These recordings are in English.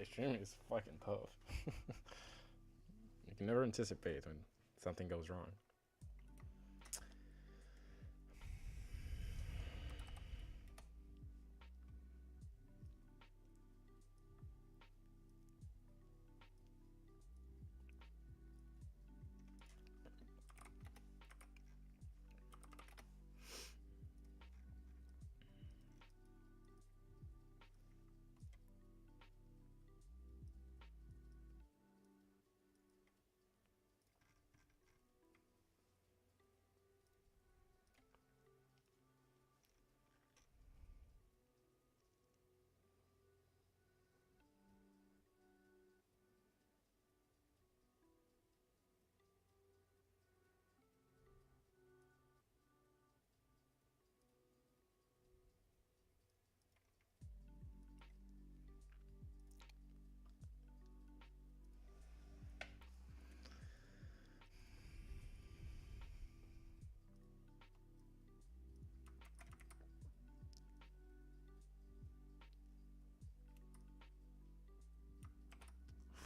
live streaming is fucking tough. You can never anticipate when something goes wrong.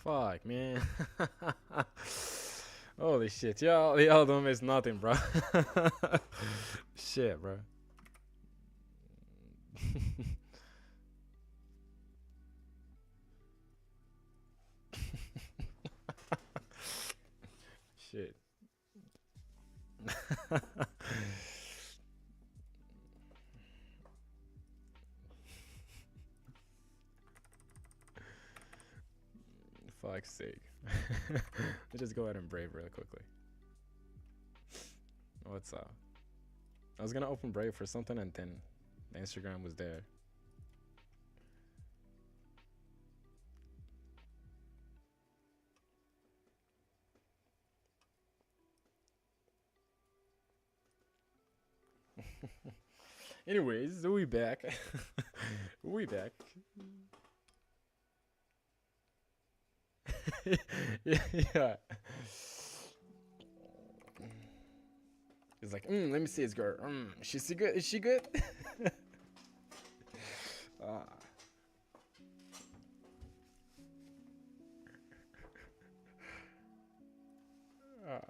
Fuck, man. Holy shit. Y'all don't miss nothing, bro. Shit, bro. Shit. Fuck's sake. Let's just go ahead and Brave really quickly. What's up? I was gonna open Brave for something and then the Instagram was there. Anyways, we back. We back. Yeah. He's like, let me see his girl. She's good. Is she good? Ah. Ah.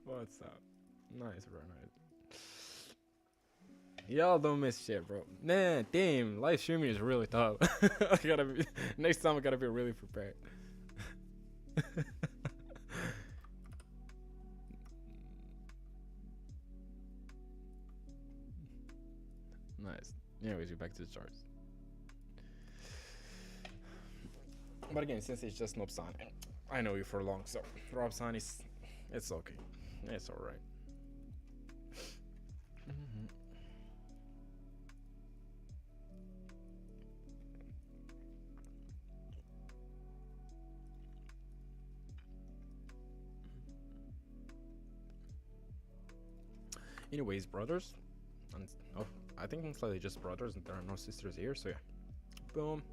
What's up? Nice, bro. Nice. Y'all don't miss shit, bro. Man, damn, live streaming is really tough. I gotta be next time. I gotta be really prepared. Nice. Anyways, we're back to the charts. But again, since it's just Nobsan, I know you for long, so Robsan is, it's okay. It's alright. Anyways, brothers, and oh, I think it's slightly just brothers, and there are no sisters here. So yeah, boom,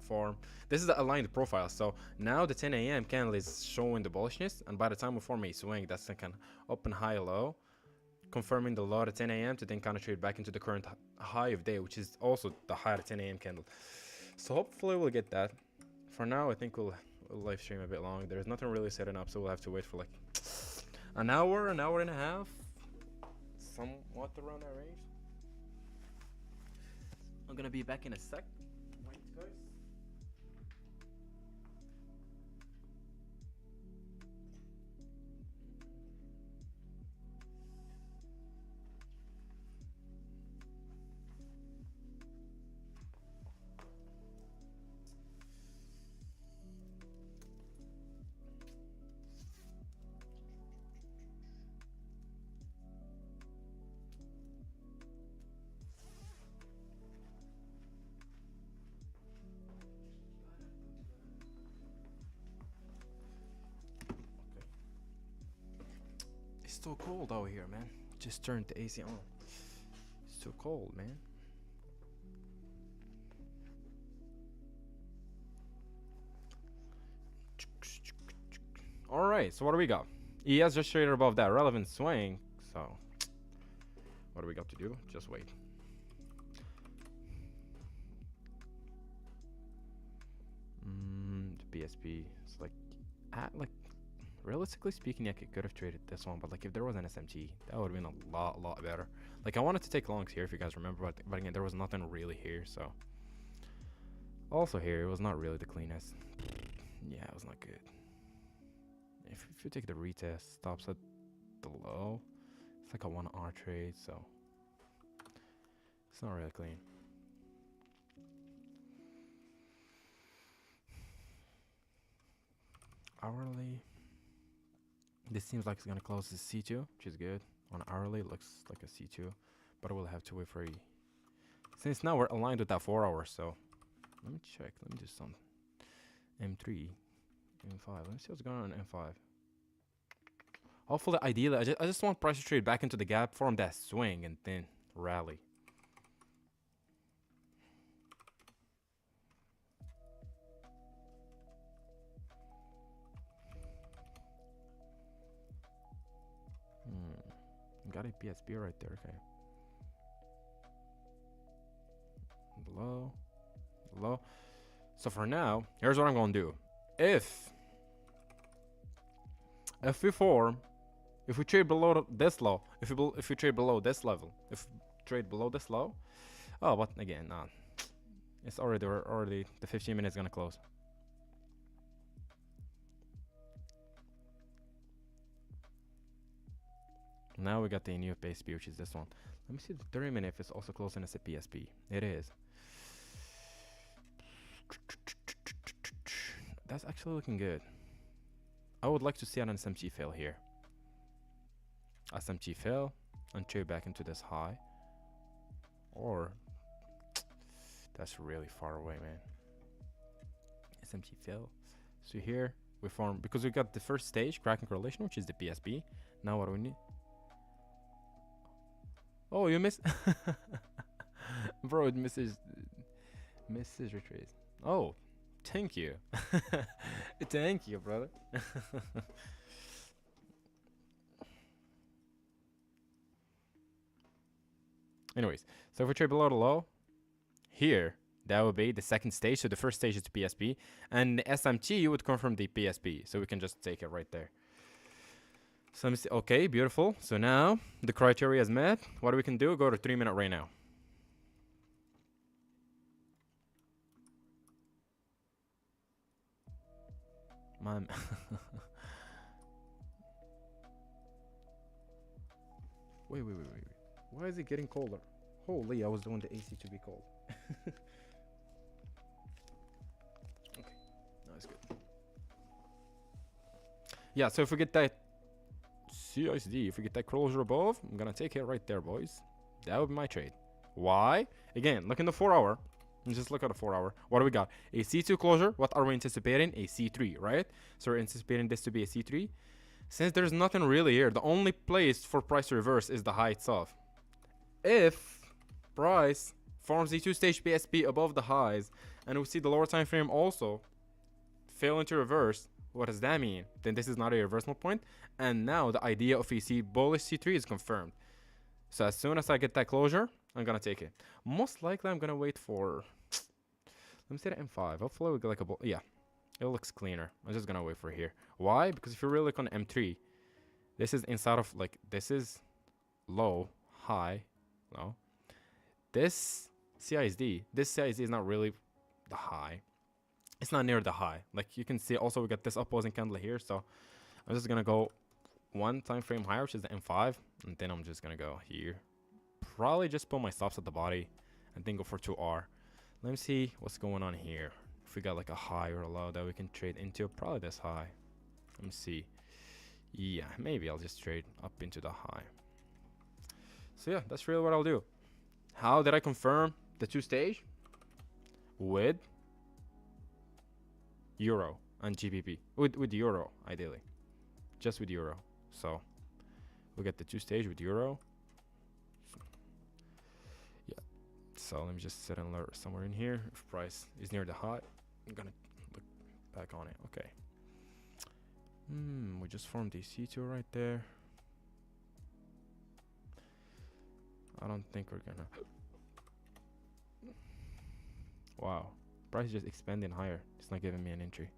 form. This is the aligned profile. So now the 10 a.m. candle is showing the bullishness, and by the time we form a swing, that's the kind of up and high low, confirming the low at 10 a.m. to then kind of trade back into the current high of day, which is also the high at 10 a.m. candle. So hopefully we'll get that. For now, I think we'll live stream a bit long. There's nothing really setting up, so we'll have to wait for like an hour and a half. Somewhat around that range. I'm gonna be back in a sec. Wait, guys. It's too cold out here, man. Just turned the AC on. It's too cold, man. Alright, so what do we got? He has just traded above that relevant swing, so what do we got to do? Just wait. PSP. It's like realistically speaking, I could have traded this one, but like if there was an SMT, that would have been a lot better. Like I wanted to take longs here if you guys remember, but again, there was nothing really here, so. Also here, it was not really the cleanest. Yeah, it was not good. If you take the retest, stops at the low, it's like a 1R trade, so it's not really clean. Hourly. This seems like it's gonna close as C2, which is good. On hourly, it looks like a C2, but we'll have to wait for since now we're aligned with that 4 hours, so let me check. Let me do some M3, M5. Let me see what's going on in M5. Hopefully, ideally, I just want price to trade back into the gap, form that swing, and then rally. Got a PSP right there. Okay. Low. So for now, here's what I'm gonna do. If we trade below this low, if we trade below this level, if we trade below this low, oh, but again, nah, it's already the 15 minutes gonna close. Now we got the new PSP, which is this one. Let me see the 30-minute if it's also closing as a PSP. It is. That's actually looking good. I would like to see an SMT fail here. SMT fail and trade back into this high. Or that's really far away, man. SMT fail. So here we form, because we got the first stage, cracking correlation, which is the PSP. Now what do we need? Oh, you missed. Bro, it misses retrace. Oh, thank you. Thank you, brother. Anyways, so if we trade below the low, here, that would be the second stage. So the first stage is the PSP, and the SMT would come from the PSP. So we can just take it right there. So let me see. Okay, beautiful. So now the criteria is met. What we can do? Go to 3-minute right now. Man. Wait. Why is it getting colder? Holy, I was doing the AC to be cold. Okay, no, it's good. Yeah, so if we get that CISD, if we get that closure above, I'm gonna take it right there, boys. That would be my trade. Why? Again, look in the 4 hour. Just look at the 4 hour. What do we got? A C2 closure. What are we anticipating? A C3, right? So we're anticipating this to be a C3. Since there's nothing really here, the only place for price to reverse is the high itself. If price forms a 2-stage PSP above the highs, and we see the lower time frame also fail into reverse, what does that mean? Then this is not a reversal point, and now the idea of a bullish C3 is confirmed. So as soon as I get that closure, I'm gonna take it. Most likely I'm gonna wait for, let me say the M5. Hopefully we get like a yeah, it looks cleaner. I'm just gonna wait for here. Why? Because if you really look on M3, this is inside of, like, this is low, high, low. This CISD is not really the high. It's not near the high. Like you can see also we got this opposing candle here. So I'm just gonna go one time frame higher, which is the M5, and then I'm just gonna go here. Probably just put my stops at the body and then go for 2R. Let me see what's going on here. If we got like a high or a low that we can trade into, probably this high. Let me see. Yeah, maybe I'll just trade up into the high. So yeah, that's really what I'll do. How did I confirm the 2-stage? With Euro and GBP. With Euro, ideally. Just with Euro. So we get the 2-stage with Euro. Yeah. So let me just set an alert somewhere in here. If price is near the high, I'm gonna look back on it. Okay. We just formed a C2 right there. I don't think we're gonna. Wow. Price is just expanding higher. It's not giving me an entry.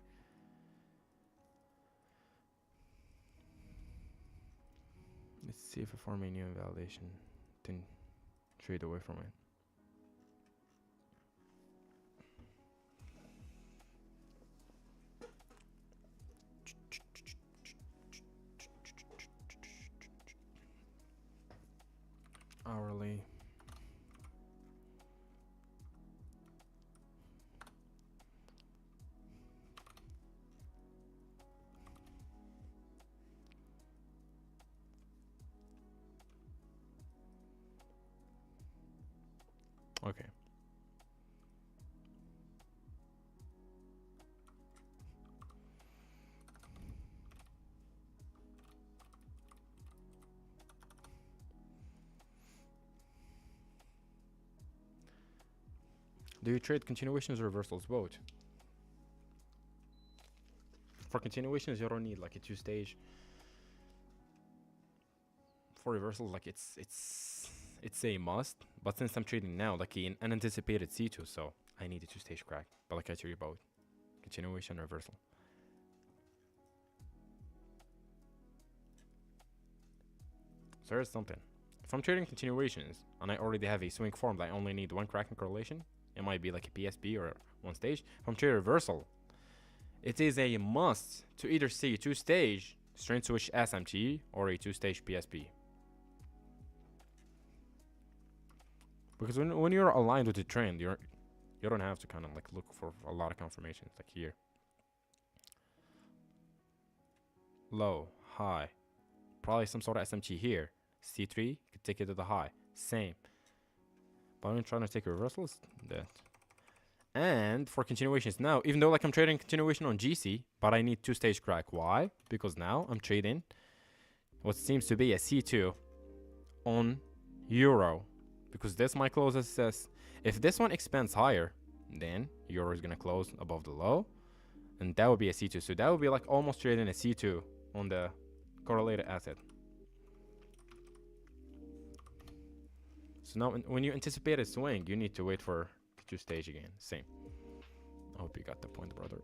Let's see if I form a new invalidation. Then trade away from it. Hourly. Okay. Do you trade continuations or reversals? Both. For continuations, you don't need like a two-stage. For reversals, like it's a must. But since I'm trading now, like an unanticipated C2, so I need a two-stage crack. But like I trade both, continuation, reversal. So here's something. If I'm trading continuations and I already have a swing form that I only need one cracking correlation, it might be like a PSP or one stage. If I'm trading reversal, it is a must to either see a two-stage straight switch SMT or a two-stage PSP. Because when you're aligned with the trend, you don't have to kind of like look for a lot of confirmations like here. Low, high, probably some sort of SMT here. C3 could take it to the high, same. But I'm trying to take reversals, that. And for continuations now, even though like I'm trading continuation on GC, but I need two-stage crack. Why? Because now I'm trading what seems to be a C2 on Euro. Because this might close as says, if this one expands higher, then Euro is gonna close above the low, and that would be a C2. So that would be like almost trading a C2 on the correlated asset. So now when you anticipate a swing, you need to wait for two stage again. Same. I hope you got the point, brother.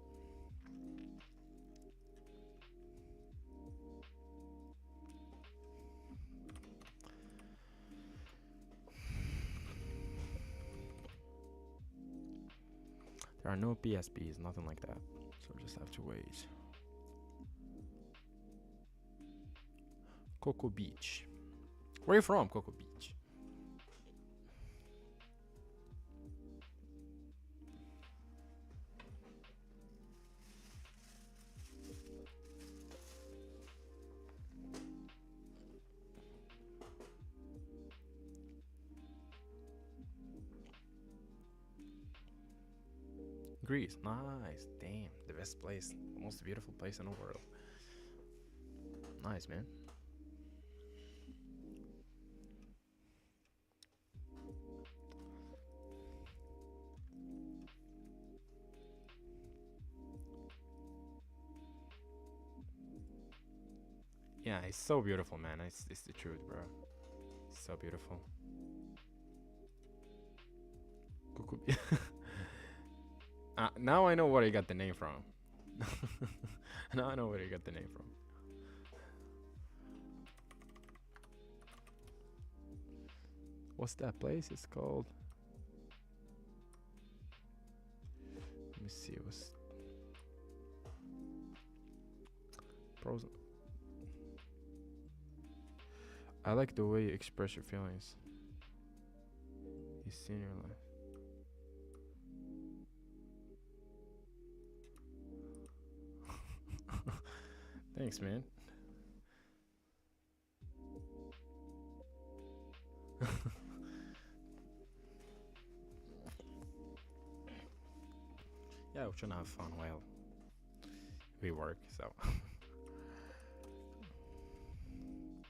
There are no PSPs, nothing like that. So we just have to wait. Cocoa Beach. Where are you from, Cocoa Beach? Greece. Nice. Damn. The best place. The most beautiful place in the world. Nice, man. Yeah, it's so beautiful, man. It's the truth, bro. It's so beautiful. Now I know where you got the name from. Now I know where you got the name from. What's that place? It's called. Let me see. What's pros? I like the way you express your feelings. You see in your life. Thanks, man. Yeah, we're trying to have fun while we work, so.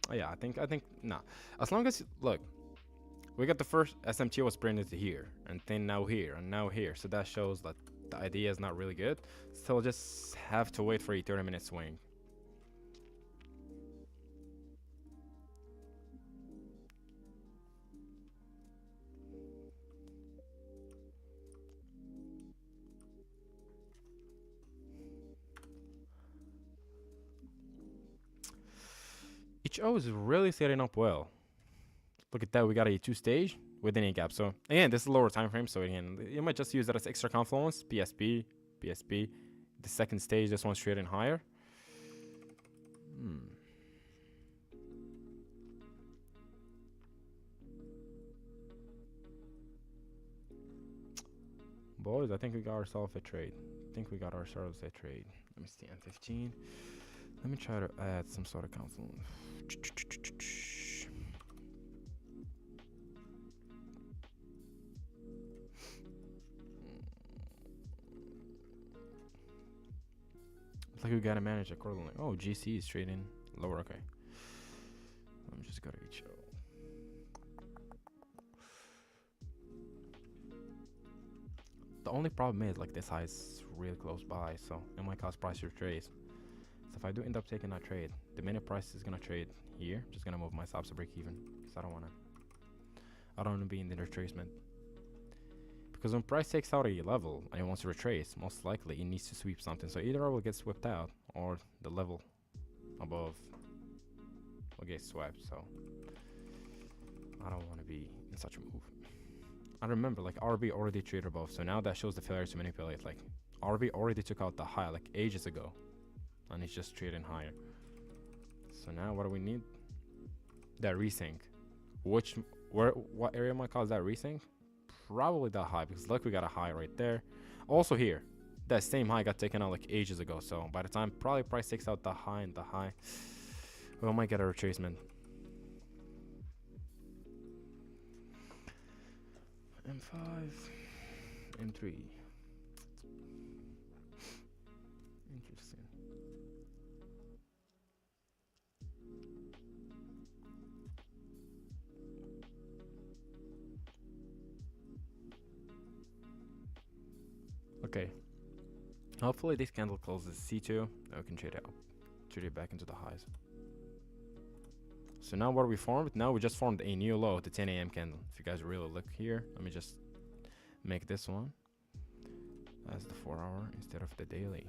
Oh, yeah, I think nah. As long as look, we got the first SMT was printed here, and then now here, and now here. So that shows that the idea is not really good. So we'll just have to wait for a 30-minute swing. HO is really setting up well. Look at that, we got a two-stage within a gap. So again, this is a lower time frame, so again, you might just use that as extra confluence. PSP, PSP. The second stage, this one's straight and higher. Boys, I think we got ourselves a trade. Let me see, M15. Let me try to add some sort of confluence. It's like we gotta manage accordingly. Oh, GC is trading lower. Okay. Let me just go to HO. The only problem is like this high is really close by, so it might cause price retrace. So if I do end up taking that trade, the minute price is gonna trade here, I'm just gonna move my stops to break even, because I don't wanna be in the retracement. Because when price takes out a level and it wants to retrace, most likely it needs to sweep something. So either I will get swept out or the level above will get swept. So I don't want to be in such a move. I remember like RB already traded above, so now that shows the failure to manipulate. Like RB already took out the high like ages ago, and it's just trading higher. So now what do we need? That resync. What area might cause that resync? Probably that high, because look, we got a high right there. Also here, that same high got taken out like ages ago. So by the time probably price takes out the high and the high, we might get a retracement. M5, M3. Interesting. Okay. Hopefully this candle closes C2. Now we can trade it back into the highs. So now what we formed? Now we just formed a new low, the 10 a.m. candle. If you guys really look here, let me just make this one as the 4 hour instead of the daily.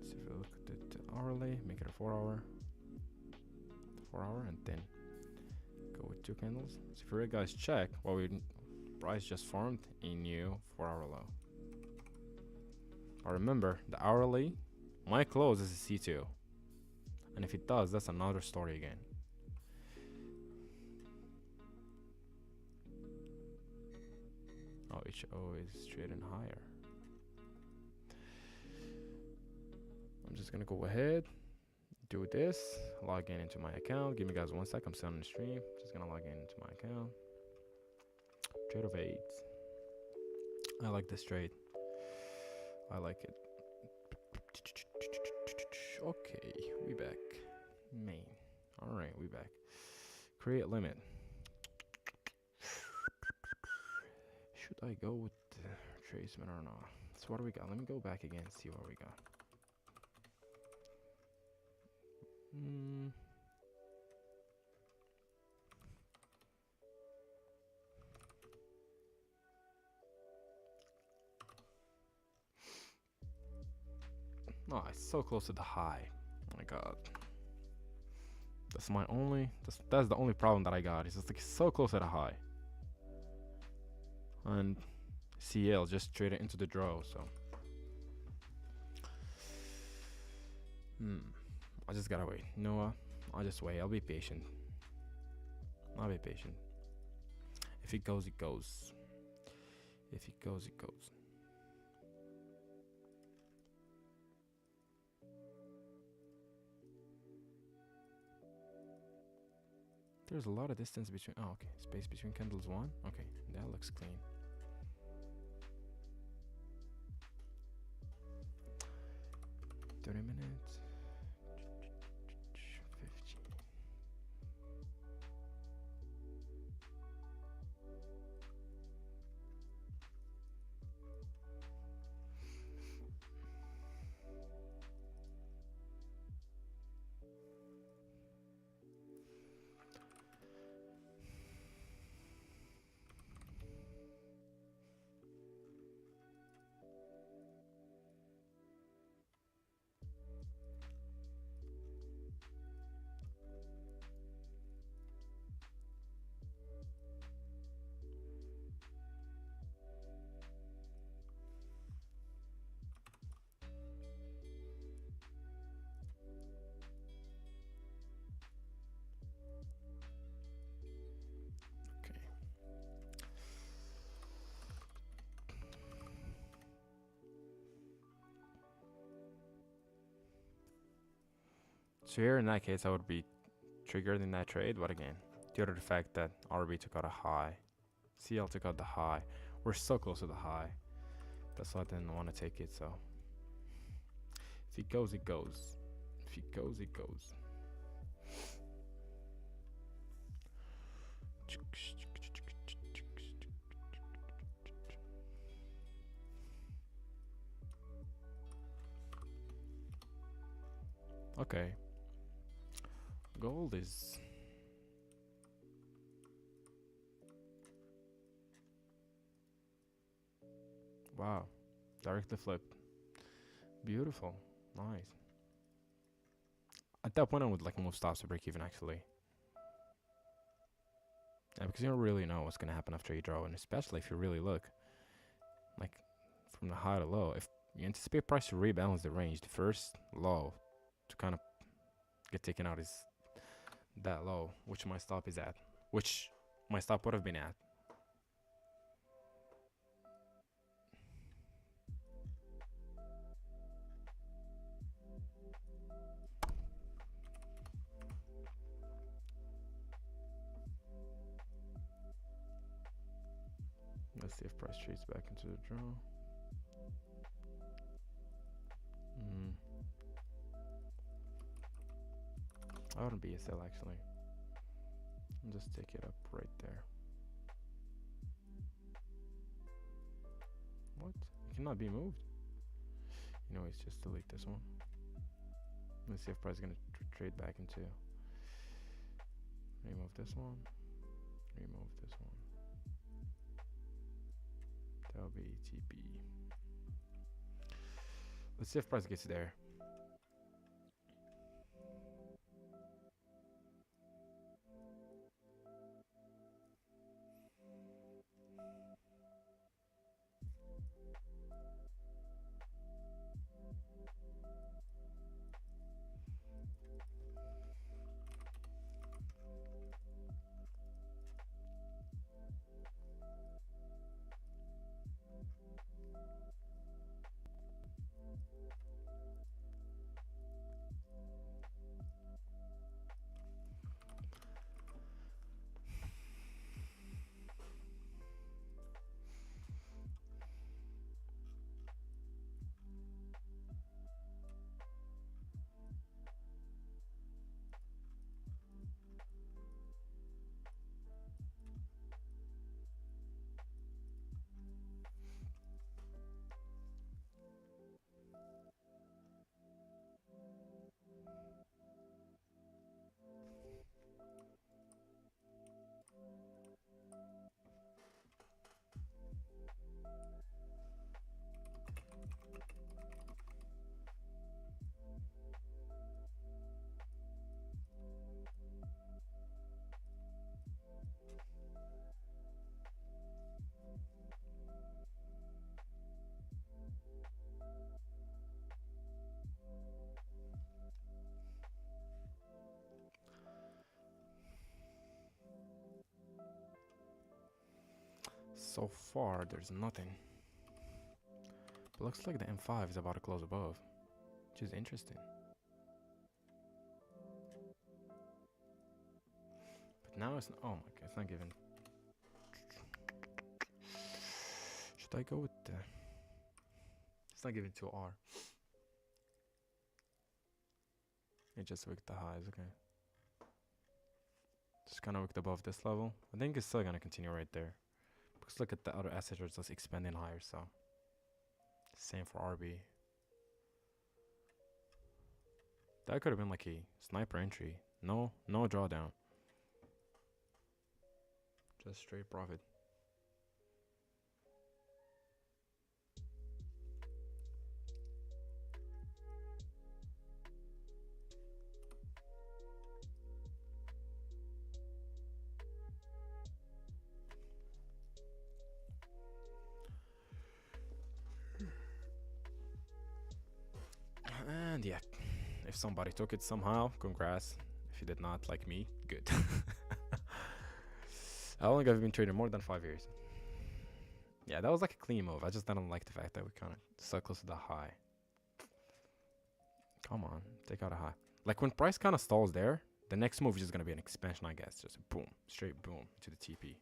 So if you look at the hourly, make it a 4 hour. 4 hour, and then go with 2 candles. So if you guys check, price just formed a new 4 hour low. But remember, the hourly might close as a C2. And if it does, that's another story again. Oh, HO is trading higher. I'm just gonna go ahead, do this, log in into my account. Give me guys 1 sec, I'm still on the stream. Just gonna log in into my account. Trade of 8. I like this trade. I like it. Okay, we back. Main. Alright, we back. Create limit. Should I go with the retracement or not? So what do we got? Let me go back again and see what we got. Oh, it's so close to the high. Oh my god. That's the only problem that I got. It's just like so close to the high. And CL just traded into the draw, so I just gotta wait. You know what? I'll just wait. I'll be patient. If it goes, it goes. If it goes, it goes. There's a lot of distance between. Oh, okay. Space between candles 1. Okay, that looks clean. $30 minutes. 15. So here in that case, I would be triggered in that trade, but again, due to the fact that RB took out a high, CL took out the high, we're so close to the high. That's why I didn't want to take it. So if it goes, it goes. If it goes, it goes. Okay. Gold is... Wow. Directly flipped. Beautiful. Nice. At that point, I would like move stops to break even actually. Yeah, because you don't really know what's going to happen after you draw, and especially if you really look. Like, from the high to low. If you anticipate price to rebalance the range, the first low to kind of get taken out is that low, which my stop is at. Which my stop would have been at. Let's see if price trades back into the draw. I wouldn't be a sell actually. I'll just take it up right there. What? It cannot be moved. Anyways, just delete this one. Let's see if price is gonna trade back into. Remove this one. Remove this one. That'll be TP. Let's see if price gets there. So far, there's nothing. But looks like the M5 is about to close above, which is interesting. But now it's oh my god, it's not giving. Should I go with the? It's not giving 2R. It just wicked the highs, okay. Just kind of wicked above this level. I think it's still gonna continue right there. Because look at the other assets are just expanding higher, so. Same for RB. That could have been like a sniper entry. No drawdown. Just straight profit. And yeah, if somebody took it somehow, congrats. If you did not, like me, good. How long have you been trading? More than 5 years. Yeah, that was like a clean move. I just didn't like the fact that we kind of so close to the high. Come on, take out a high. Like when price kind of stalls there, the next move is just gonna be an expansion, I guess. Just boom, straight boom to the TP.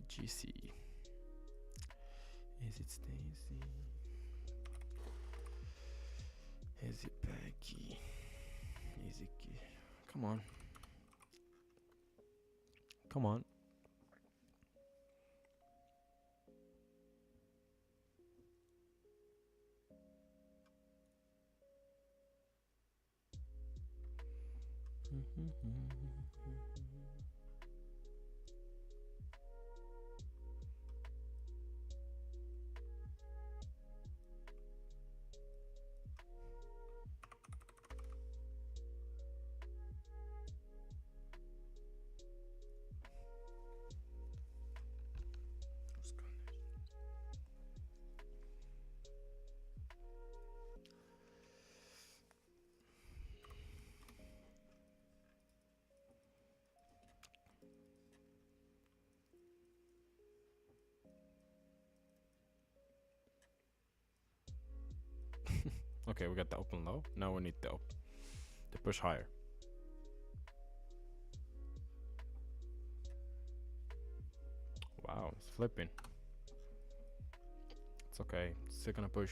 GC. Is it Stacy? Is it Becky? Is it? Come on. Come on. Okay, we got the open low. Now we need the push higher. Wow, it's flipping. It's okay. Still gonna push.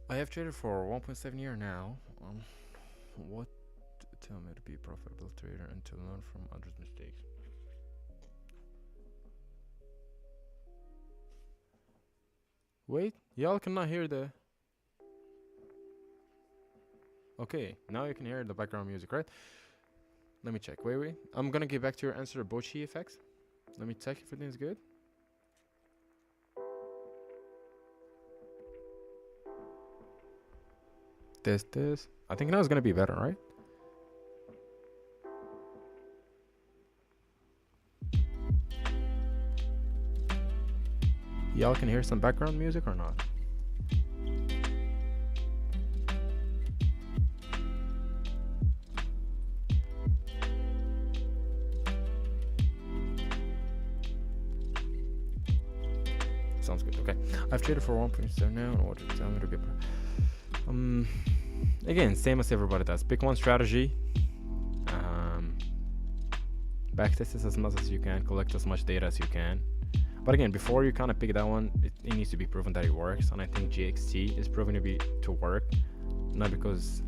I have traded for 1.7 year now. What tell me to be a profitable trader and to learn from others' mistakes? Wait, y'all cannot hear the. Okay, now you can hear the background music, right? Let me check. Wait. I'm gonna get back to your answer about Bochi effects. Let me check if everything's good. This. I think now it's gonna be better, right? Y'all can hear some background music or not? Sounds good. Okay, I've traded for 1.7 now. What did you tell me to be? Again, same as everybody does. Pick one strategy. Backtest this as much as you can. Collect as much data as you can. But again, before you kind of pick that one, it needs to be proven that it works. And I think GxT is proven to work, not because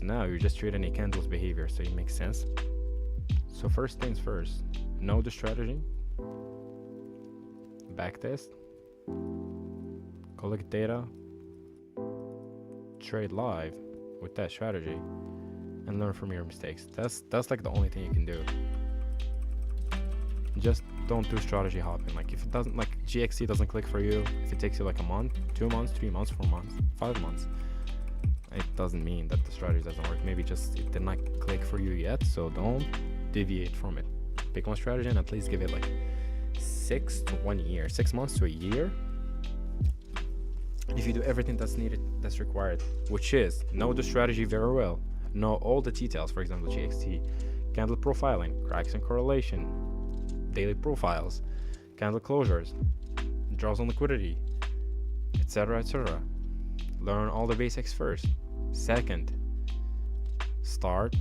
now you're just trading a candle's behavior, so it makes sense. So first things first, know the strategy. Backtest, collect data, trade live with that strategy, and learn from your mistakes. That's like the only thing you can do. Just don't do strategy hopping. Like if it doesn't, like GxT doesn't click for you, if it takes you like a month, 2 months, 3 months, 4 months, 5 months, it doesn't mean that the strategy doesn't work. Maybe just it did not click for you yet, so don't deviate from it. Pick one strategy and at least give it like 6 to 1 year, 6 months to a year. If you do everything that's needed, that's required, which is know the strategy very well, know all the details, for example, GxT, candle profiling, cracks and correlation, daily profiles, candle closures, draws on liquidity, etc. Learn all the basics first. Second, start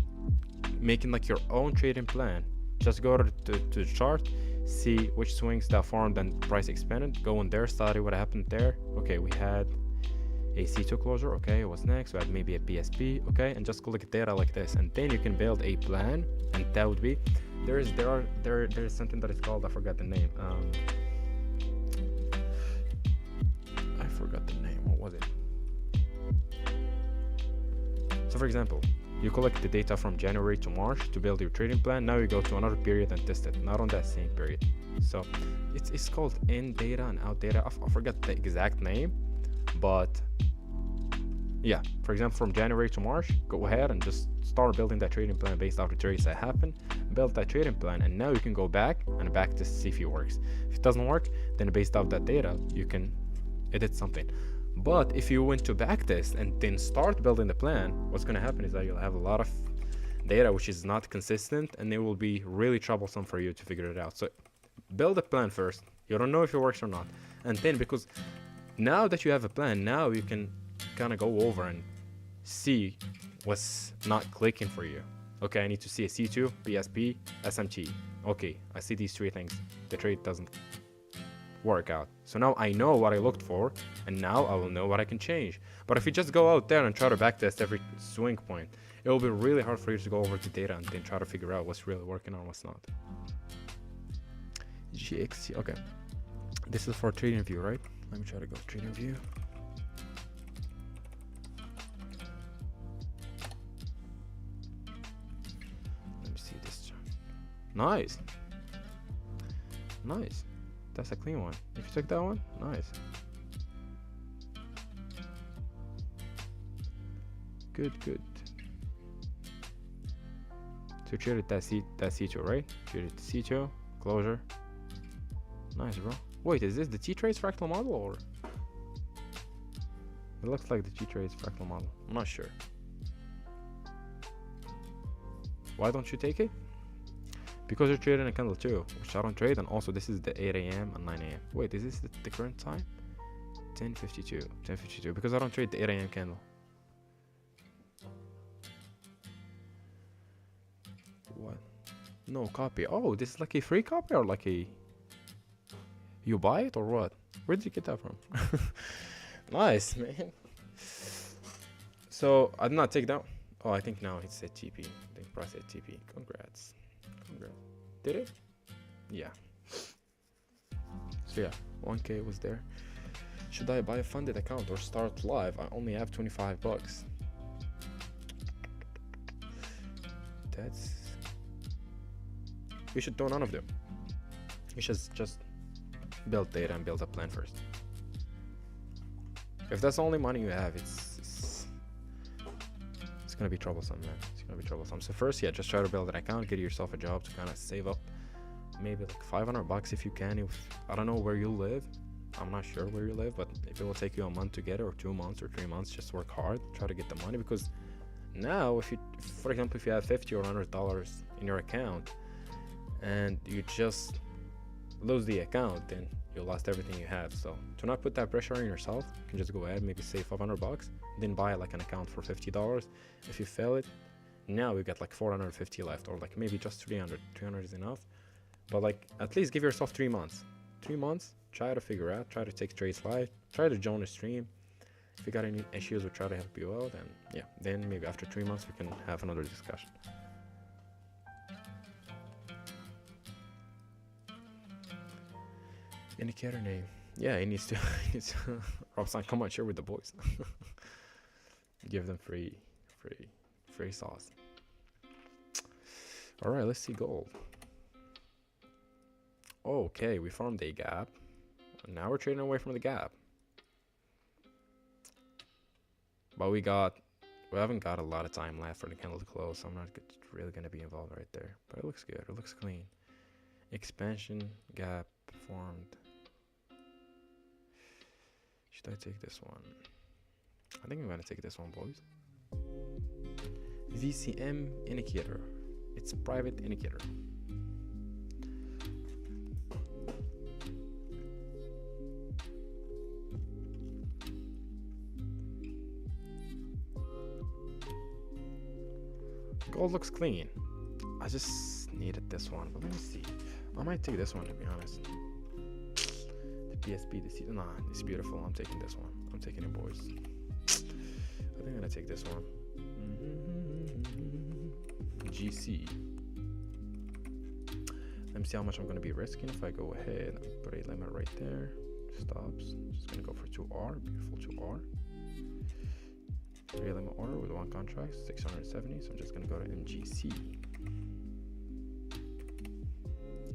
making like your own trading plan. Just go to the chart, see which swings that formed and price expanded, go in there, study what happened there. Okay, we had a C2 closure. Okay, what's next? We had maybe a PSP. Okay, and just collect data like this, and then you can build a plan. And that would be there's something that is called, I forgot the name. I forgot the name. What was it? So for example, you collect the data from January to March to build your trading plan. Now you go to another period and test it, not on that same period. So it's called in data and out data. I forgot the exact name, but yeah, for example, from January to March, go ahead and just start building that trading plan based off the trades that happen. Build that trading plan, and now you can go back to see if it works. If it doesn't work, then based off that data, you can edit something. But if you went to backtest and then start building the plan, what's going to happen is that you'll have a lot of data which is not consistent, and it will be really troublesome for you to figure it out. So build a plan first. You don't know if it works or not. And then, because now that you have a plan, now you can kind of go over and see what's not clicking for you. Okay, I need to see a C2, BSP, SMT. Okay, I see these three things. The trade doesn't work out. So now I know what I looked for, and now I will know what I can change. But if you just go out there and try to backtest every swing point, it will be really hard for you to go over the data and then try to figure out what's really working or what's not. GxT, okay. This is for trading view, right? Let me try to go trading view. Let me see this chart. Nice. Nice. That's a clean one. If you took that one, nice. Good, good. So traded that C2, right? Traded C2, closure. Nice, bro. Wait, is this the T-Trades fractal model, or? It looks like the T-Trades fractal model. I'm not sure. Why don't you take it? Because you're trading a candle too, which I don't trade, and also this is the 8 a.m. and 9 a.m. Wait, is this the current time? 10:52, because I don't trade the 8 a.m. candle. What? No copy. Oh, this is like a free copy, or like a... You buy it or what? Where did you get that from? Nice, man. So I did not take that. Oh, I think now it's a TP. I think price at TP. Congrats. Congrats. Did it? Yeah. So yeah, 1K was there. Should I buy a funded account or start live? I only have 25 bucks. That's... You should do none of them. You should just build data and build a plan first. If that's the only money you have, it's gonna be troublesome, man. It's gonna be troublesome. So first, yeah, just try to build an account, get yourself a job to kind of save up maybe like 500 bucks if you can. If I don't know where you live, I'm not sure where you live, but if it will take you a month to get it, or 2 months or 3 months, just work hard, try to get the money. Because now, for example, if you have $50 or $100 in your account and you just lose the account, then you lost everything you have. So to not put that pressure on yourself, you can just go ahead, maybe save 500 bucks, then buy like an account for $50. If you fail it, now you got like 450 left, or like maybe just 300 is enough. But like, at least give yourself 3 months. 3 months, try to figure out, try to take trades live, try to join a stream. If you got any issues, we'll try to help you out. And yeah, then maybe after 3 months we can have another discussion. Indicator name. Yeah, he needs to. Robson, come on, share with the boys. Give them free sauce. All right, let's see gold. Okay, we formed a gap. Now we're trading away from the gap. But we haven't got a lot of time left for the candle to close, so I'm not really gonna be involved right there. But it looks good. It looks clean. Expansion gap formed. Should I take this one? I think I'm gonna take this one, boys. VCM indicator. It's a private indicator. Gold looks clean. I just needed this one, but let me see. I might take this one, to be honest. The PSP, nah, it's beautiful. I'm taking this one. I'm taking it, boys. I think I'm gonna take this one. GC. Let me see how much I'm gonna be risking if I go ahead and put a limit right there. Stops. Just gonna go for 2R. Beautiful 2R. 3 limit order with 1 contract, 670. So I'm just gonna go to MGC.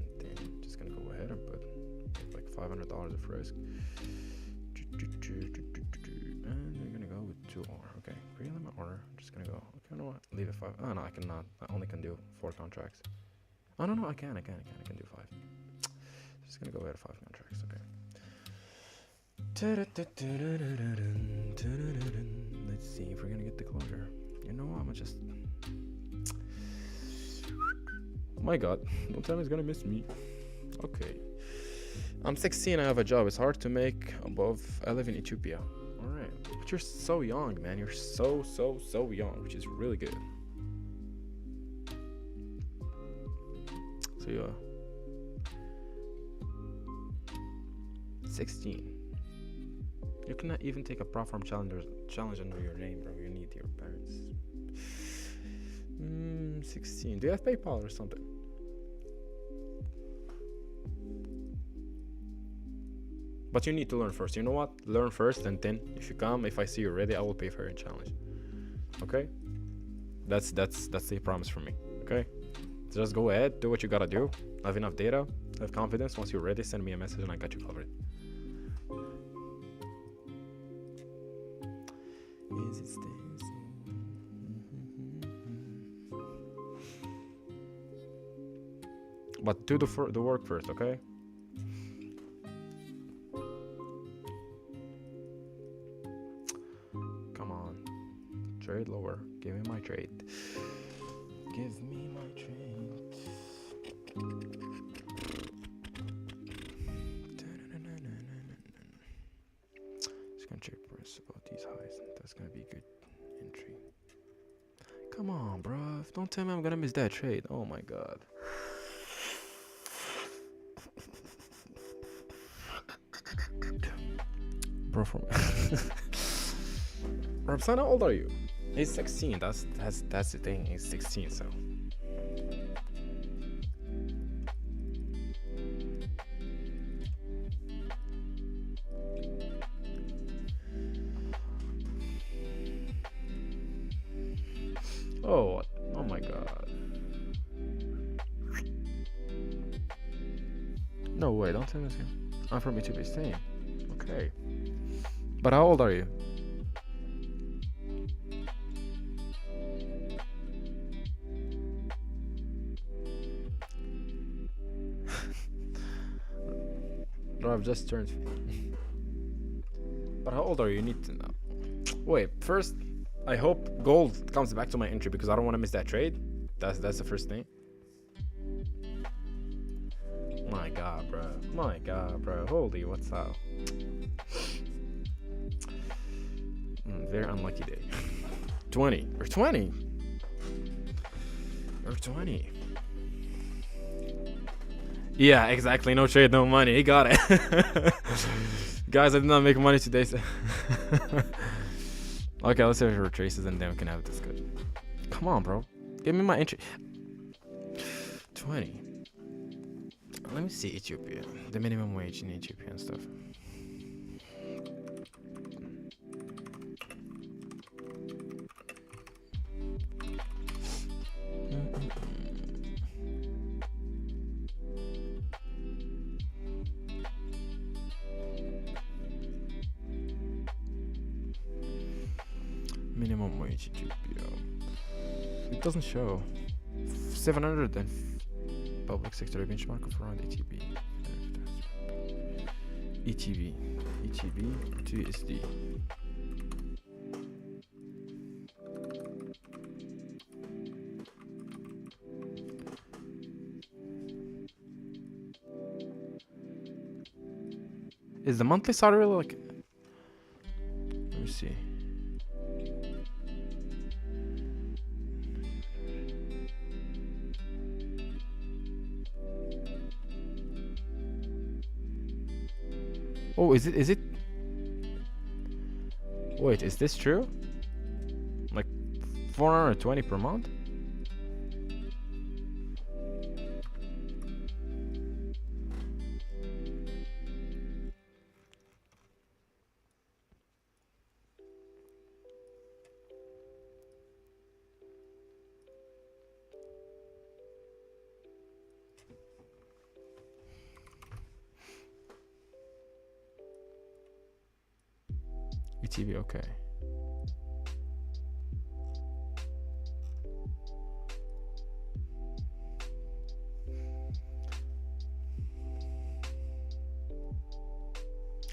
And then just gonna go ahead and put like $500 of risk. And we're gonna go with 2R. Okay, 3 limit order. I'm just gonna go. Okay, you know what? Leave it 5. Oh no, I cannot. I only can do 4 contracts. Oh no, I can do 5. Just gonna go ahead 5 contracts. Okay. Let's see if we're gonna get the closure. You know what? I'm gonna just. Oh my god, don't tell me he's gonna miss me. Okay. I'm 16, I have a job. It's hard to make above. I live in Ethiopia. Alright. But you're so young, man. You're so young, which is really good. So you're 16. You cannot even take a platform challenge under your name, bro. You need your parents. 16. Do you have PayPal or something? But you need to learn first. You know what? Learn first, and then if I see you ready, I will pay for your challenge. Okay? That's the promise from me. Okay? Just go ahead, do what you gotta do. Have enough data, have confidence. Once you're ready, send me a message and I got you covered. Is it Stacy? But do the work first, okay? Come on. Trade lower. Give me my trade. Give me my trade. Just gonna check price about these highs. That's gonna be good entry. Come on, bro. Don't tell me I'm gonna miss that trade. Oh my god. Bro, from Robson, how old are you? He's 16. That's the thing. He's 16, so. Oh my god. No way, don't tell me this. I'm from Ethiopia, staying. Okay. But how old are you? No, I've just turned. But how old are you? You need to know. Wait, first, I hope gold comes back to my entry because I don't want to miss that trade. That's the first thing. My god, bro. Holy, what's up? Very unlucky day. 20. Or 20. Or 20. Yeah, exactly. No trade, no money. He got it. Guys, I did not make money today. So okay, let's see if it retraces and then we can have this good. Come on, bro. Give me my entry. 20. Let me see Ethiopia. The minimum wage in Ethiopia and stuff. Minimum wage Ethiopia. It doesn't show. 700 and public sector benchmark of around ETB. ETB to USD. Is the monthly salary like? Let me see. Oh, is it? Wait, is this true? Like 420 per month? ETB, okay.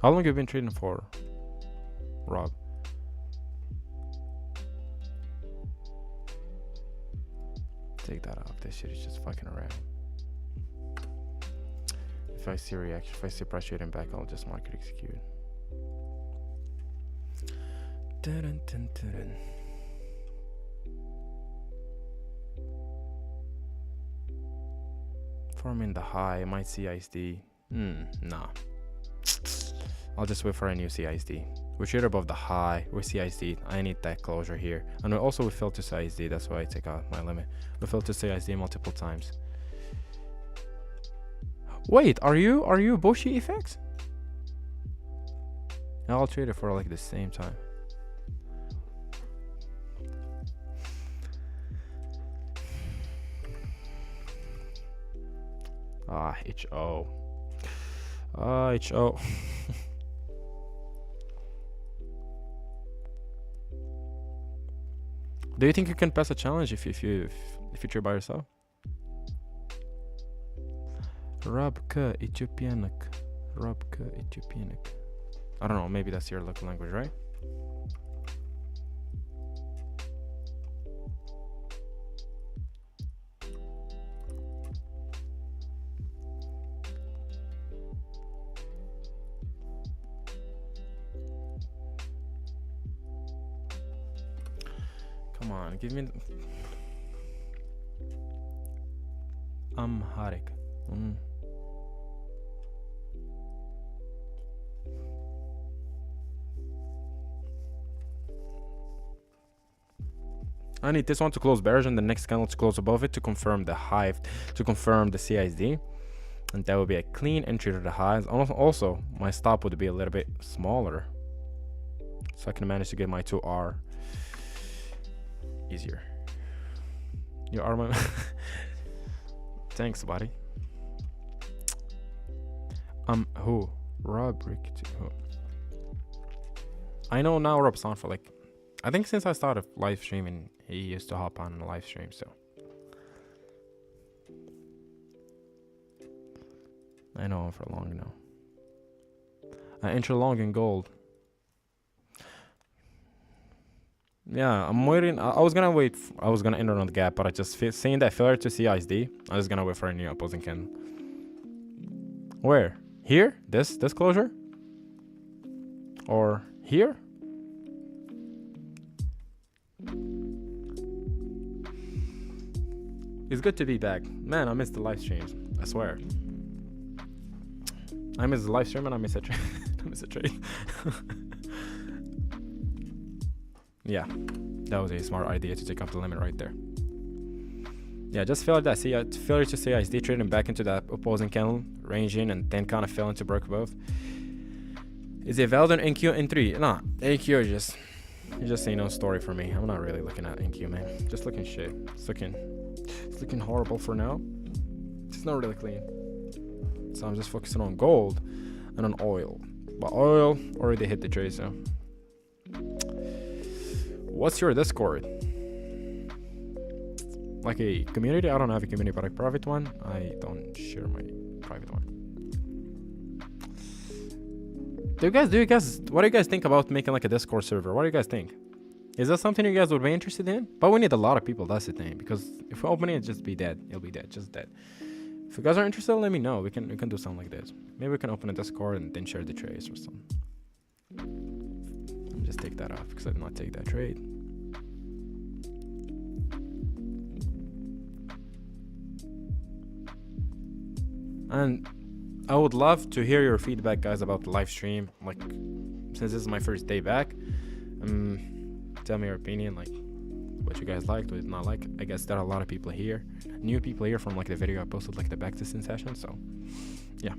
How long have you been trading for, Rob? Take that off. This shit is just fucking around. If I see reaction, if I see price trading back, I'll just market execute. Dun, dun, dun, dun. Forming the high, might see ISD. Nah. I'll just wait for a new CISD. We're straight above the high. We're CISD. I need that closure here. And also we failed to CISD. That's why I take out my limit. We failed to CISD multiple times. Wait, are you Boshi effects? I'll trade it for like the same time. HO. HO. Do you think you can pass a challenge if you trade by yourself? Rabka Ethiopianic. Rabka Ethiopianic. I don't know, maybe that's your local language, right? Come on, give me Amharic. I need this one to close bearish and the next candle to close above it to confirm the high, to confirm the CISD. And that would be a clean entry to the highs. Also, my stop would be a little bit smaller. So I can manage to get my 2R easier. You are my... Thanks, buddy. Who? Rob Rick. Who? I know now Rob's on for like... I think since I started live streaming, he used to hop on the live stream, so... I know him for long now. I enter long in gold. Yeah, I'm waiting. I was gonna wait. I was gonna enter on the gap, but I just seeing that failure to see ISD. I was gonna wait for a new opposing candle. Where? Here? This closure? Or here? It's good to be back. Man, I missed the live streams. I swear. I missed the live stream and I missed a trade. I missed a trade. Yeah, that was a smart idea to take off the limit right there. Yeah, just failed that. See, failure to see ISD trading back into that opposing candle, range in, and then kind of fell into break above. Is it valid on NQ in 3? Nah, NQ is just no story for me. I'm not really looking at NQ, man. Just looking shit. It's looking horrible for now. It's not really clean. So I'm just focusing on gold and on oil. But oil already hit the trade, so. What's your Discord? Like a community? I don't have a community, but a private one. I don't share my private one. What do you guys think about making like a Discord server? What do you guys think? Is that something you guys would be interested in? But we need a lot of people, that's the thing. Because if we open it, just be dead. It'll be dead, just dead. If you guys are interested, let me know. We can do something like this. Maybe we can open a Discord and then share the trades or something. Let me just take that off because I did not take that trade. And I would love to hear your feedback, guys, about the live stream. Like, since this is my first day back, tell me your opinion, like what you guys liked, what you did not like. I guess there are a lot of people here, new people here from like the video I posted, like the backtesting session. So yeah,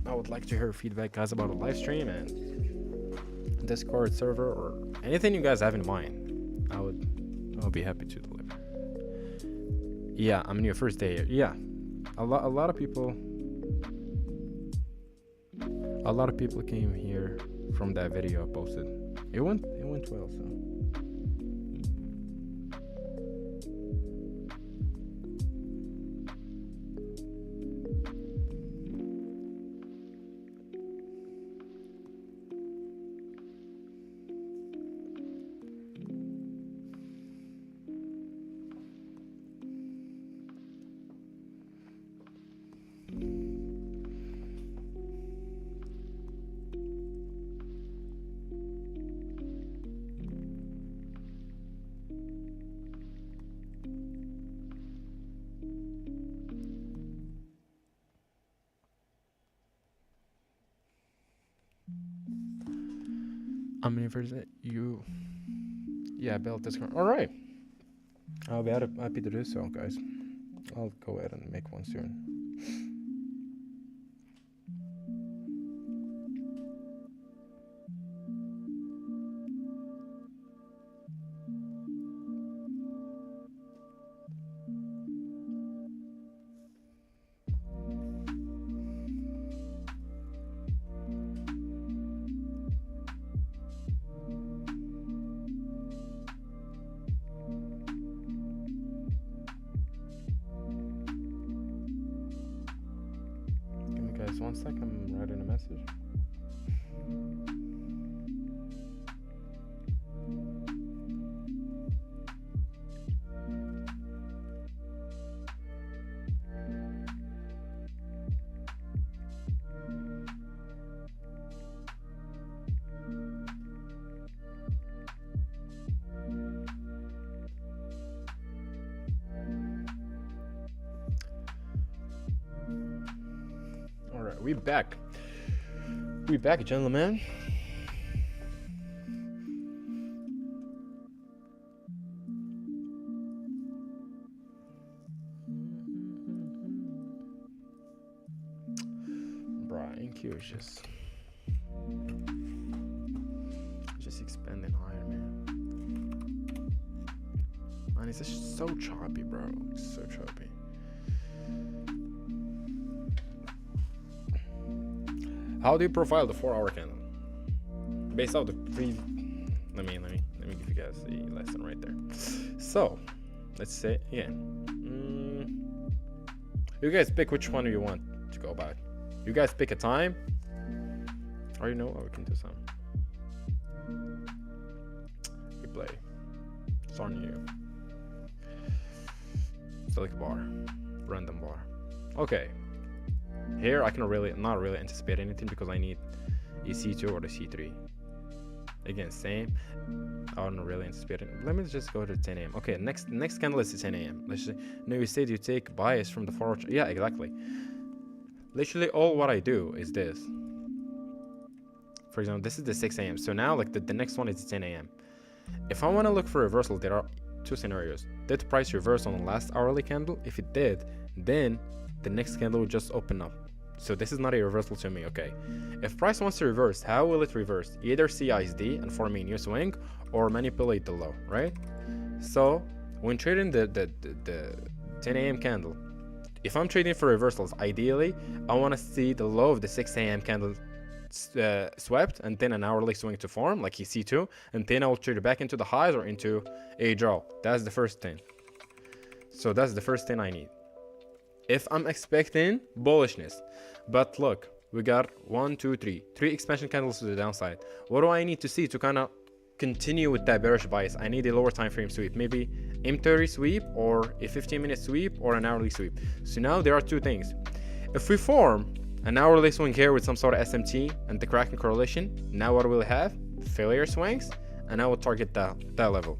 I would like to hear feedback, guys, about a live stream and Discord server or anything you guys have in mind. I would be happy to deliver. Yeah, I'm new, first day here. Yeah, a lot of people came here from that video I posted. It went well, so. How many versions you? Yeah, built this. All right. I'll be happy to do so, guys. I'll go ahead and make one soon. Give me guys 1 second. I'm writing a message. Alright, we back. We back, gentlemen. Bruh, NQ is just expanding higher, man. Man, it's just so choppy, bro. It's so choppy. How do you profile the 4-hour candle? Based off the let me give you guys the lesson right there. So, let's say again. You guys pick which one you want to go by. You guys pick a time. Or you know what, we can do some. Replay. It's on you. Select bar. Random bar. Okay. Here I can not really anticipate anything because I need a C2 or the C3. Again, same. I don't really anticipate it. Let me just go to 10 a.m. Okay, next candle is 10 a.m. Let's just, no, you said you take bias from the forward. Yeah, exactly. Literally all what I do is this. For example, this is the 6 a.m. So now like the next one is 10 a.m. If I want to look for reversal, there are two scenarios. Did price reverse on the last hourly candle? If it did, then the next candle will just open up. So this is not a reversal to me, okay? If price wants to reverse, how will it reverse? Either CISD and form a new swing or manipulate the low, right? So when trading the 10 a.m. candle, if I'm trading for reversals, ideally I want to see the low of the 6 a.m. candle swept and then an hourly swing to form like you see too, and then I will trade it back into the highs or into a draw. That's the first thing. So that's the first thing I need if I'm expecting bullishness. But look, we got 3 expansion candles to the downside. What do I need to see to kind of continue with that bearish bias? I need a lower time frame sweep, maybe M30 sweep or a 15-minute sweep or an hourly sweep. So now there are two things. If we form an hourly swing here with some sort of SMT and the cracking correlation, now what will we have? Failure swings, and I will target that level.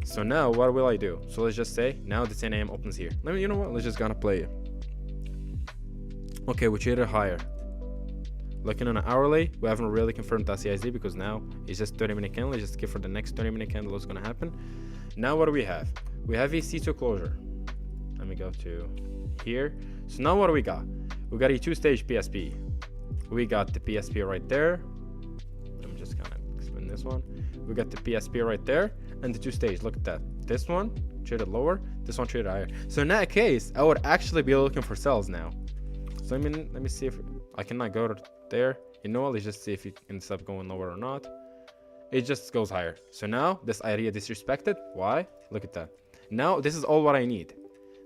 So now what will I do? So let's just say now the 10 a.m. opens here. You know what? Let's just gonna play it. Okay, we traded higher. Looking on an hourly, we haven't really confirmed that CISD because now it's just 30-minute candle. Let's just skip for the next 30-minute candle what's gonna happen. Now what do we have? We have a C2 closure. Let me go to here. So now what do we got? We got a two-stage PSP. We got the PSP right there. I'm just gonna explain this one. We got the PSP right there and the two-stage. Look at that. This one traded lower. This one traded higher. So in that case, I would actually be looking for sells now. So let me see if I cannot go to there. You know what? Let's just see if it ends up going lower or not. It just goes higher. So now this idea disrespected. Why? Look at that. Now this is all what I need.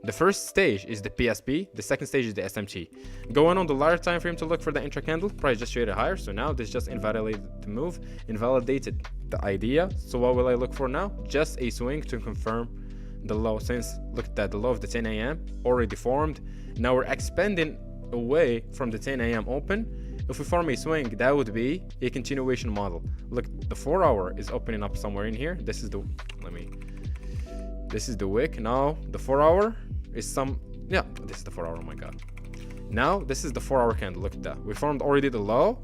The first stage is the PSP. The second stage is the SMT. Going on the larger time frame to look for the intra candle, price just traded higher. So now this just invalidated the move, invalidated the idea. So what will I look for now? Just a swing to confirm the low. Since look at that, the low of the 10 a.m. already formed. Now we're expanding away from the 10 a.m. open. If we form a swing, that would be a continuation model. Look, the 4-hour is opening up somewhere in here. This is the this is the wick. Now the 4-hour is this is the 4-hour. Oh my god. Now this is the 4-hour candle. Look at that. We formed already the low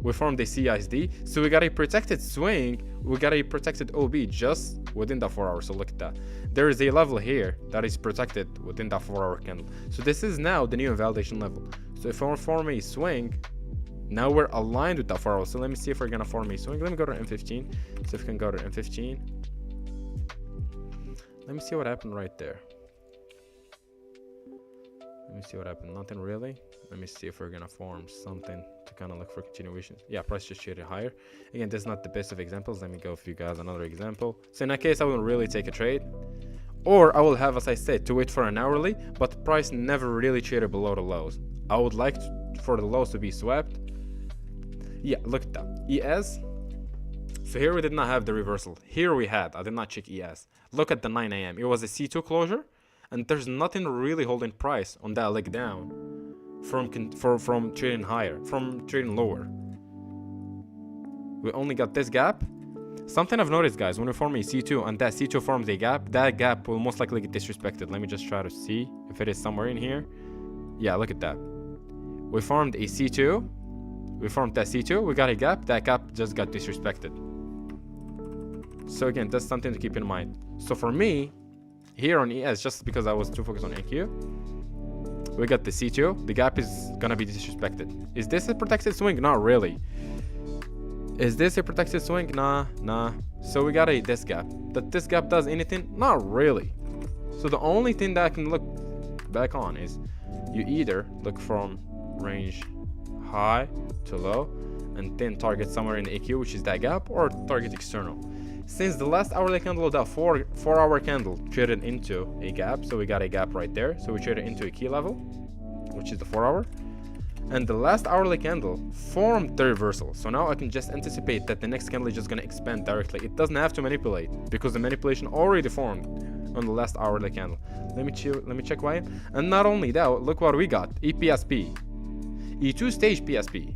we formed a CISD. So we got a protected swing, we got a protected OB just within that 4 hours. So look at that. There is a level here that is protected within that 4 hour candle. So this is now the new invalidation level. So if we form a swing, now we're aligned with that 4 hours. So let me see if we're gonna form a swing. Let me go to M15. So if we can go to M15. Let me see what happened right there. Let me see what happened. Nothing really. Let me see if we're gonna form something to kind of look for continuation. Yeah, price just traded higher. Again, this is not the best of examples. Let me go for you guys another example. So in that case, I will really take a trade, or I will have, as I said, to wait for an hourly, but the price never really traded below the lows. I would like for the lows to be swept. Yeah, look at that. ES. So here we did not have the reversal. Here we had. I did not check ES. Look at the 9 a.m. It was a C2 closure, and there's nothing really holding price on that leg down from trading higher, from trading lower. We only got this gap. Something I've noticed, guys, when we form a C2 and that C2 forms a gap, that gap will most likely get disrespected. Let me just try to see if it is somewhere in here. Yeah, look at that. We formed a C2. We formed that C2. We got a gap. That gap just got disrespected. So again, that's something to keep in mind. So for me, here on ES, just because I was too focused on NQ, we got the C2. The gap is gonna be disrespected. Is this a protected swing? Not really. Is this a protected swing? Nah. So we got this gap. That this gap does anything? Not really. So the only thing that I can look back on is you either look from range high to low and then target somewhere in the AQ, which is that gap, or target external. Since the last hourly candle, that 4 hour candle traded into a gap, so we got a gap right there. So we traded into a key level, which is the 4 hour. And the last hourly candle formed the reversal. So now I can just anticipate that the next candle is just going to expand directly. It doesn't have to manipulate because the manipulation already formed on the last hourly candle. Let me check why. And not only that, look what we got. EPSP. E2 stage PSP.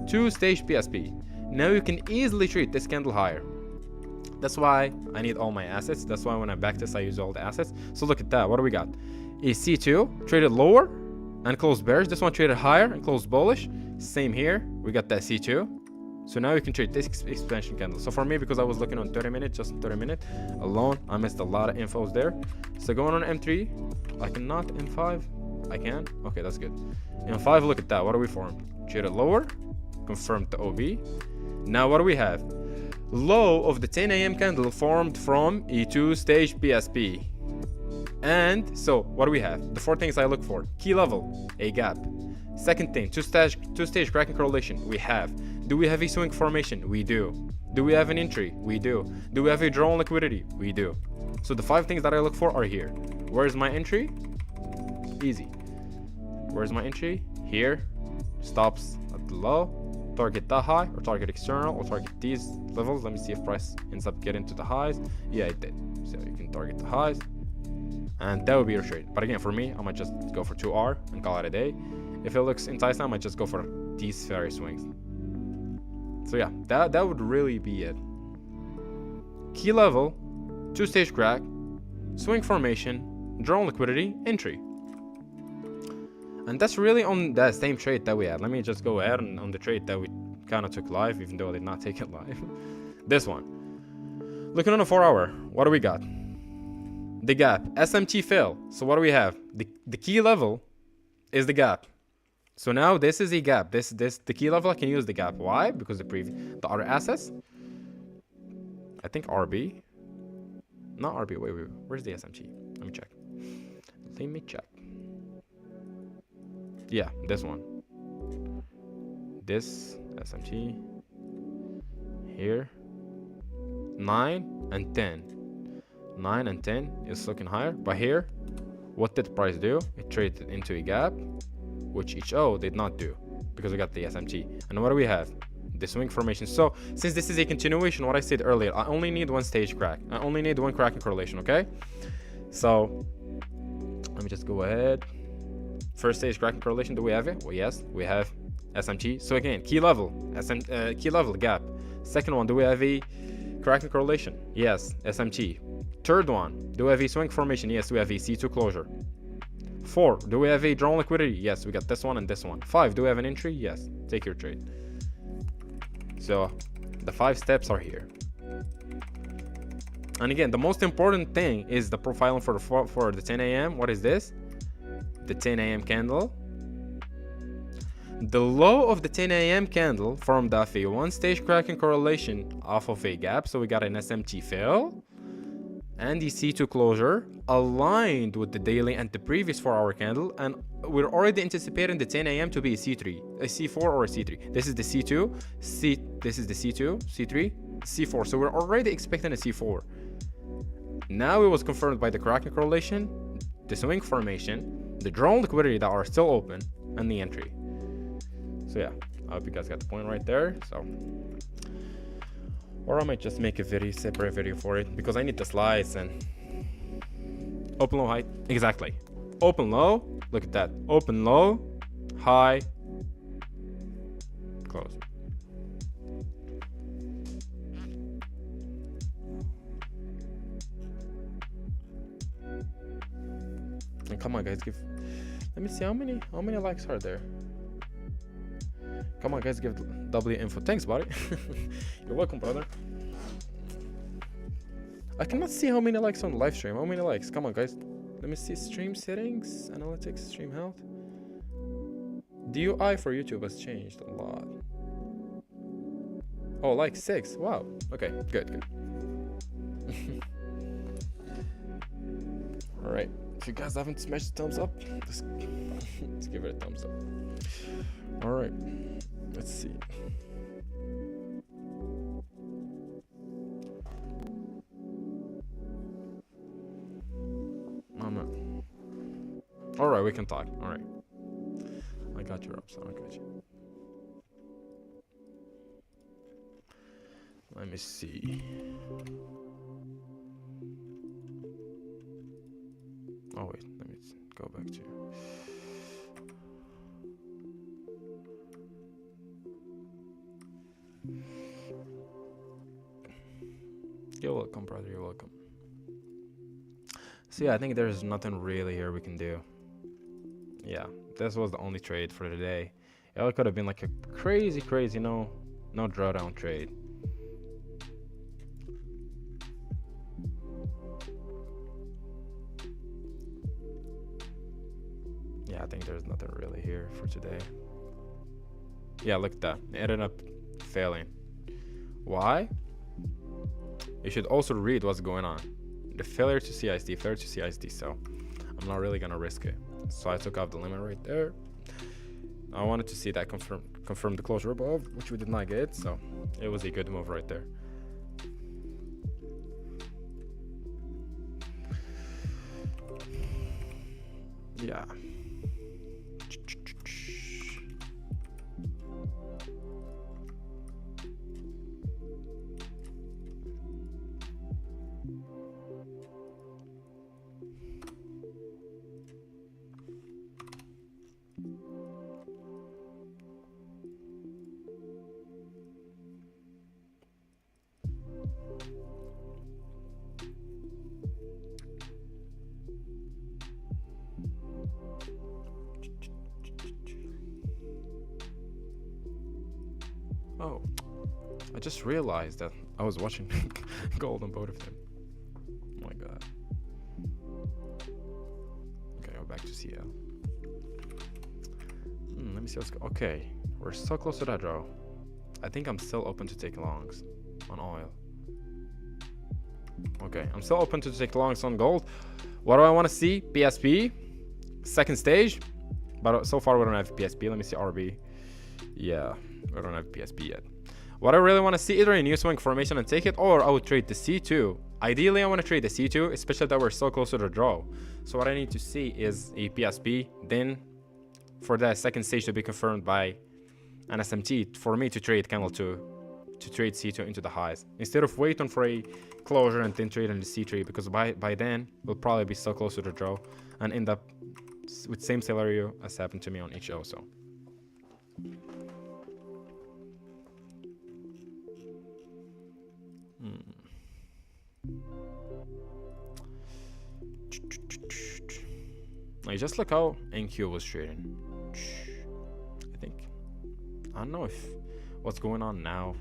2-stage PSP. Now you can easily treat this candle higher. That's why I need all my assets. That's why when I backtest, I use all the assets. So look at that. What do we got? A C2 traded lower and closed bearish. This one traded higher and closed bullish. Same here. We got that C2. So now you can trade this expansion candle. So for me, because I was looking on 30 minutes, just 30 minutes alone, I missed a lot of infos there. So going on M3, I cannot. M5, I can. Okay, that's good. M5, look at that. What do we form? Traded lower, confirmed the OB. Now what do we have? Low of the 10 a.m. candle formed from E2 stage PSP. And so what do we have? The 4 things I look for: key level, a gap. Second thing, two-stage cracking correlation. We have. Do we have a swing formation? We do. Do we have an entry? We do. Do we have a draw on liquidity? We do. So the 5 things that I look for are here. Where's my entry? Easy. Where's my entry? Here. Stops at the low. Target the high, or target external, or target these levels. Let me see if price ends up getting to the highs. Yeah, it did. So you can target the highs, and that would be your trade. But again, for me, I might just go for 2R and call it a day. If it looks enticing, I might just go for these fairy swings. So yeah, that would really be it. Key level, 2-stage crack, swing formation, draw on liquidity, entry. And that's really on that same trade that we had. Let me just go ahead and on the trade that we kind of took live, even though I did not take it live. This one. Looking on a 4 hour, what do we got? The gap. SMT fail. So what do we have? The key level is the gap. So now this is a gap. The key level, I can use the gap. Why? Because the other assets, I think RB. Not RB. Wait. Where's the SMT? Let me check. Yeah, this one. This SMT here. 9 and 10. 9 and 10 is looking higher. But here, what did the price do? It traded into a gap, which HO did not do because we got the SMT. And what do we have? The swing formation. So since this is a continuation, what I said earlier, I only need 1 stage crack. I only need 1 cracking correlation, okay? So let me just go ahead. First stage cracking correlation, do we have it? Well, yes, we have SMT. So again, key level, key level gap. Second one, do we have a cracking correlation? Yes, SMT. Third one, do we have a swing formation? Yes, we have a C2 closure. 4, do we have a drawn liquidity? Yes, we got this one and this one. 5, do we have an entry? Yes, take your trade. So the 5 steps are here. And again, the most important thing is the profiling for the 10 a.m. What is this? The 10 a.m. candle. The low of the 10 a.m. candle formed off a one-stage cracking correlation off of a gap. So we got an SMT fail and the C2 closure aligned with the daily and the previous 4-hour candle. And we're already anticipating the 10 a.m. to be a C3, a C4 or a C3. This is the C2, this is the C2, C3, C4. So we're already expecting a C4. Now it was confirmed by the cracking correlation, the swing formation, the drone liquidity that are still open, and the entry. So yeah, I hope you guys got the point right there. So, or I might just make a separate video for it because I need the slides and open low high. Exactly. Open low. Look at that. Open low, high, close. And come on, guys, let me see how many likes are there. Come on, guys, give W info. Thanks, buddy. You're welcome, brother. I cannot see how many likes on the live stream. How many likes? Come on, guys. Let me see. Stream settings, analytics, stream health. DUI for YouTube has changed a lot. Oh, like 6. Wow. Okay, good. All right. If you guys haven't smashed the thumbs up, let's give it a thumbs up. All right. Let's see. All right, we can talk. All right. I got your ups. I got you. Let me see. Oh wait, let me go back to. You're welcome, brother. You're welcome. So yeah, I think there's nothing really here we can do. Yeah, this was the only trade for today. It could have been like a crazy, no drawdown trade. Yeah, I think there's nothing really here for today. Yeah, look at that. It ended up failing. Why? You should also read what's going on. The failure to CISD, so I'm not really gonna risk it. So I took off the limit right there. I wanted to see that confirm the closure above, which we did not get, so it was a good move right there. Yeah. Oh, I just realized that I was watching gold on both of them. Oh my god. Okay, go back to CL. Let me see what's okay. We're so close to that draw. I think I'm still open to take longs on oil. Okay, I'm still open to take longs on gold. What do I want to see? PSP, second stage, but so far we don't have PSP. Let me see RB. Yeah, we don't have PSP yet. What I really want to see, either a new swing formation and take it, or I would trade the C2. Ideally, I want to trade the C2, especially that we're so close to the draw. So what I need to see is a PSP, then for that second stage to be confirmed by an SMT, for me to trade candle 2, to trade C2 into the highs, instead of waiting for a closure and then trading the C3, because by then we'll probably be so close to the draw and end up with same scenario as happened to me on HO. So now just look how NQ was trading. I don't know if what's going on now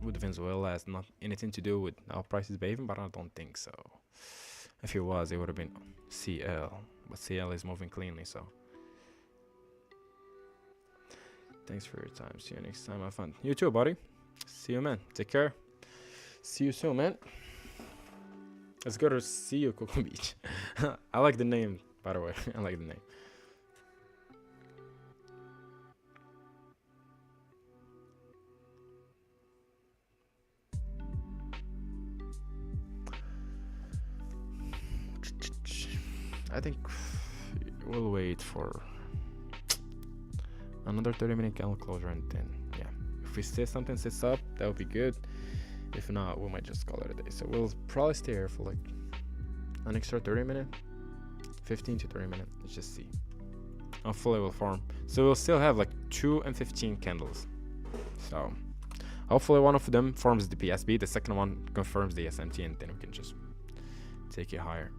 with Venezuela has not anything to do with how prices behaving, but I don't think so. If it was, it would have been CL, but CL is moving cleanly, so. Thanks for your time. See you next time. Have fun. You too, buddy. See you, man. Take care. See you soon, man. Let's go to see you, Cocoa Beach. I like the name, by the way. I like the name. I think we'll wait for another 30-minute candle closure, and then yeah, if we see something sits up, that would be good. If not, we might just call it a day. So we'll probably stay here for like an extra 30-minute, 15 to 30 minutes. Let's just see. Hopefully we'll form. So we'll still have like 2 and 15 candles. So hopefully one of them forms the PSB, the second one confirms the SMT, and then we can just take it higher.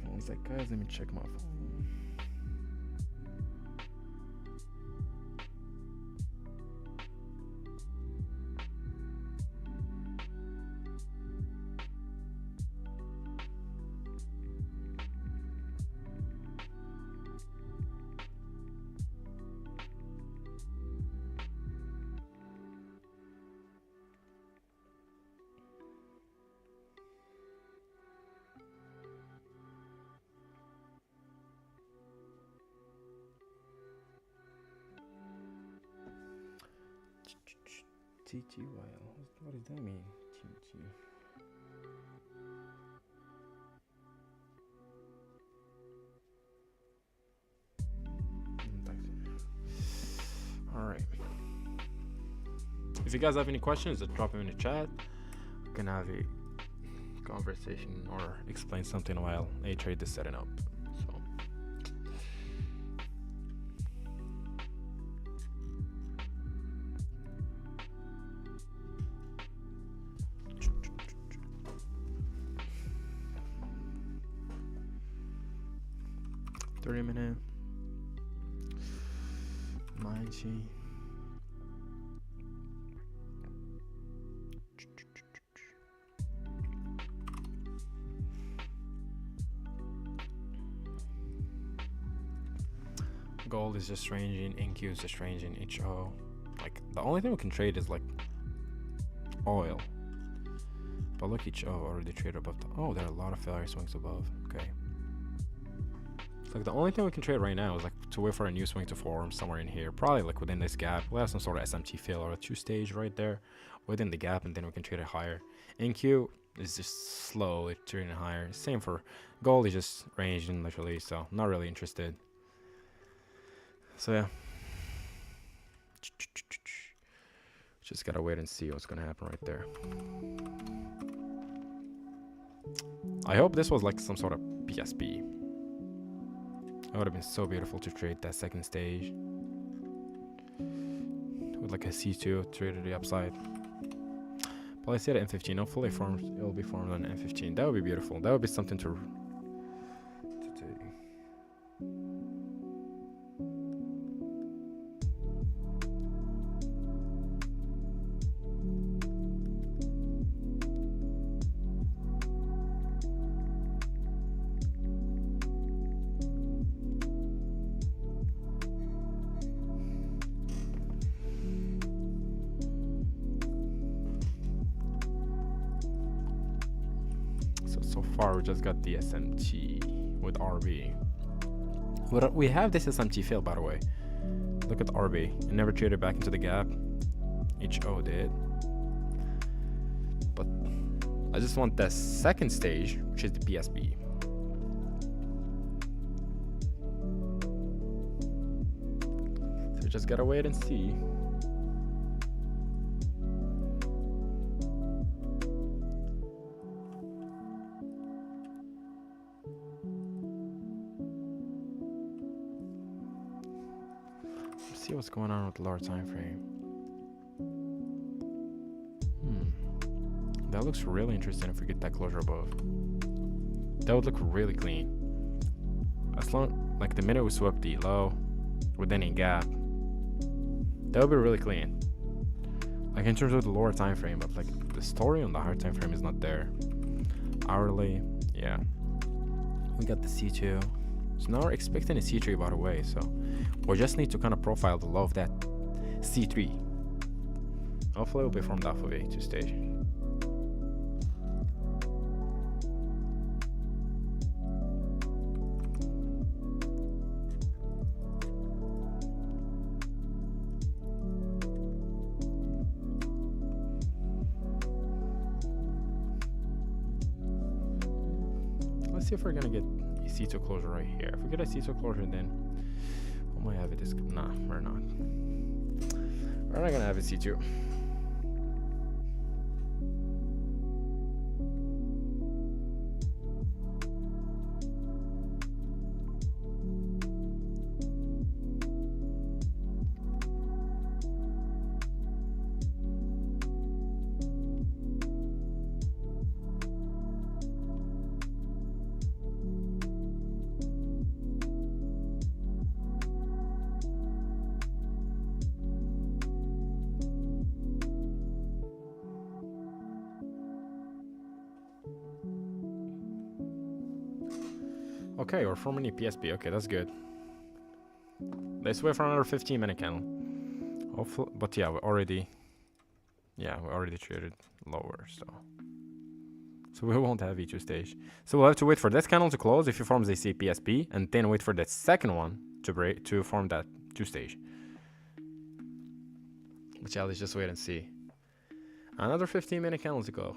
One sec, guys, let me check my phone. TTYL. What does that mean? TT. Alright. If you guys have any questions, just drop them in the chat. We can have a conversation or explain something while a trade is setting up. So. Minute 90. Gold is just ranging, NQ is just ranging, HO. Like the only thing we can trade is like oil. But look, HO already traded above the, oh, there are a lot of failure swings above. Okay. It's like the only thing we can trade right now is like to wait for a new swing to form somewhere in here, probably like within this gap. We'll have some sort of SMT fail or a 2-stage right there within the gap, and then we can trade it higher. NQ is just slowly trading higher. Same for gold, is just ranging literally, so not really interested. So yeah, just gotta wait and see what's gonna happen right there. I hope this was like some sort of PSB. It would have been so beautiful to trade that second stage with like a C2 trade to the upside. But I see it at M15. Hopefully it will be formed on M15. That would be beautiful. That would be something to take. So far we just got the SMT with RB. But we have this SMT fail, by the way. Look at the RB. It never traded back into the gap. HO did. But I just want the second stage, which is the PSB. So we just gotta wait and see. See what's going on with the lower time frame. That looks really interesting if we get that closure above. That would look really clean. As long like the minute we swap the low with any gap, that would be really clean. Like in terms of the lower time frame, but like the story on the higher time frame is not there. Hourly, yeah. We got the C2. So now we're expecting a C3 by the way, so we just need to kind of profile the low of that C3. Hopefully it will be formed off of A2 stage. Let's see if we're gonna get a C2 closure right here. If we get a C2 closure, then we might have it. Nah, we're not. We're not gonna have a C2. Okay, we're forming a PSP. Okay, that's good. Let's wait for another 15-minute candle. Hopefully, but yeah, we already traded lower, so we won't have E2 stage. So we'll have to wait for this candle to close if it forms a CPSP, and then wait for that second one to break to form that 2 stage. But yeah, let's just wait and see. Another 15-minute candle to go.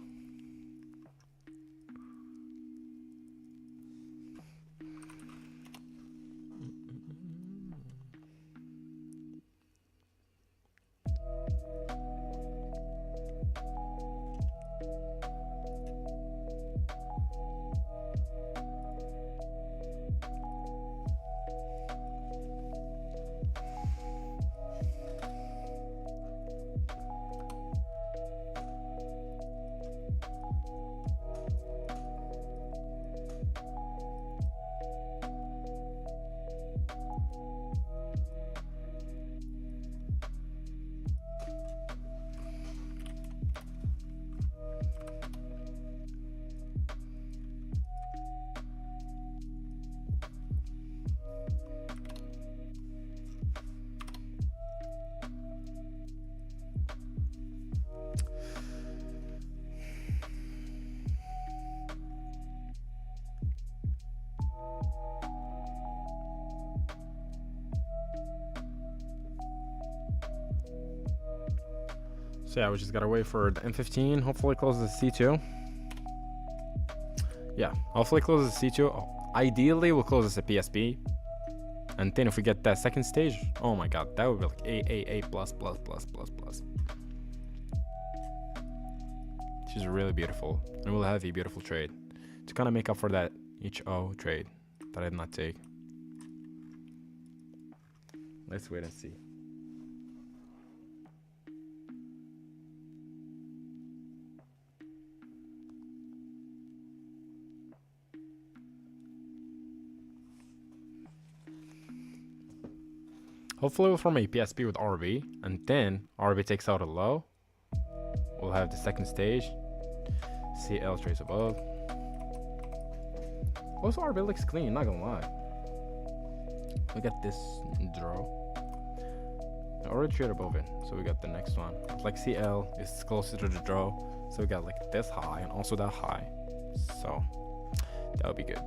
So yeah, we just gotta wait for the M15. Hopefully closes the C2. Yeah, hopefully closes the C2. Ideally, we'll close this at PSP. And then if we get that second stage, oh my god, that would be like A plus plus plus plus plus. She's really beautiful. And we'll have a beautiful trade to kind of make up for that HO trade that I did not take. Let's wait and see. Hopefully we'll form a PSP with RB, and then RB takes out a low. We'll have the second stage. CL trades above. Also, RB looks clean, not gonna lie. We got this draw. I already traded above it, so we got the next one. Like CL is closer to the draw, so we got like this high and also that high. So that would be good.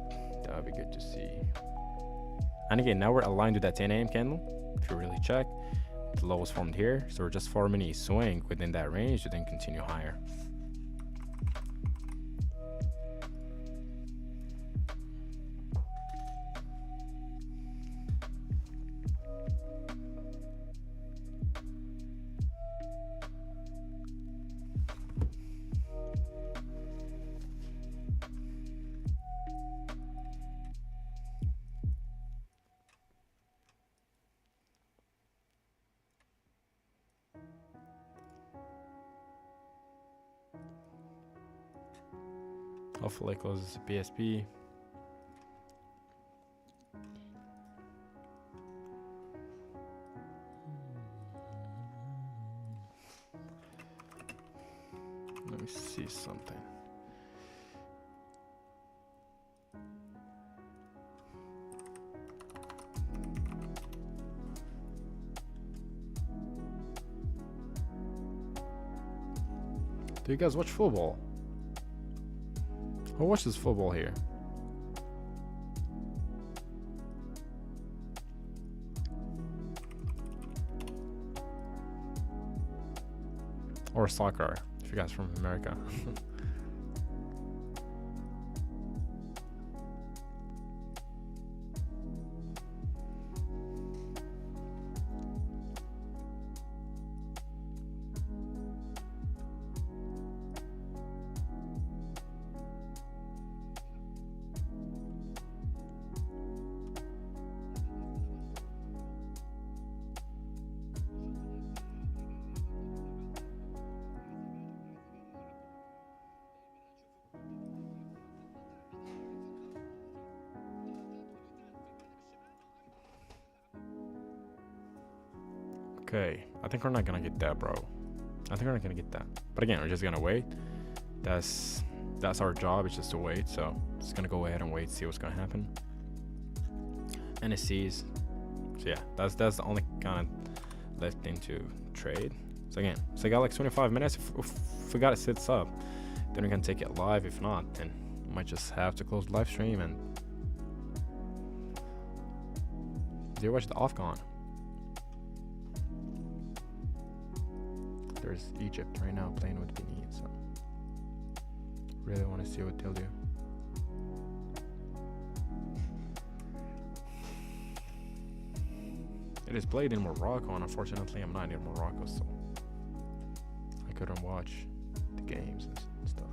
That would be good to see. And again, now we're aligned with that 10 a.m. candle. If you really check, the low was formed here, so we're just forming a swing within that range to then continue higher. Hopefully it closes the PSP. me see something. Do you guys watch football? Who watches football here? Or soccer, if you guys are from America. Okay, I think we're not gonna get that, bro. I think we're not gonna get that. But again, we're just gonna wait. That's our job, it's just to wait. So just gonna go ahead and wait, see what's gonna happen. NSCs. So yeah, that's the only kind of left thing to trade. So again, so I got like 25 minutes. If we got it sits up, then we can take it live. If not, then we might just have to close the live stream. And do you watch the Afghan? There's Egypt right now playing with Benin, so really want to see what they'll do. It is played in Morocco, and unfortunately I'm not in Morocco, so I couldn't watch the games and stuff.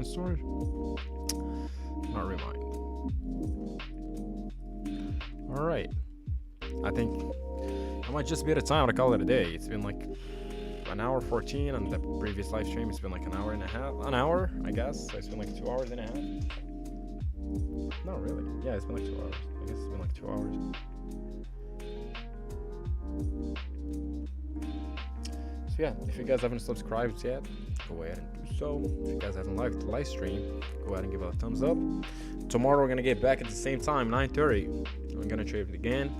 Storage? Not remind. Alright. I think I might just be at a time to call it a day. It's been like an hour 14 on the previous live stream. It's been like an hour and a half. An hour, I guess. So it's been like 2 hours and a half. Not really. Yeah, it's been like 2 hours. I guess it's been like 2 hours. So yeah, if you guys haven't subscribed yet, go ahead and do so. If you guys haven't liked the live stream, go ahead and give it a thumbs up. Tomorrow we're gonna get back at the same time, 9:30. I'm gonna trade it again.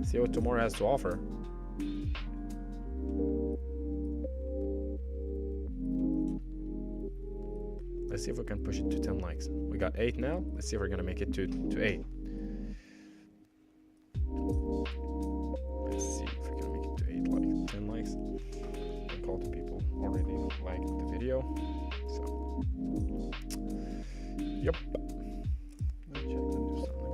See what tomorrow has to offer. Let's see if we can push it to 10 likes. We got 8 now. Let's see if we're gonna make it to 8. Let's see if we're gonna make it to 8 likes, 10 likes. A lot of people already liked the video, so yep. Let me check. Let me do something.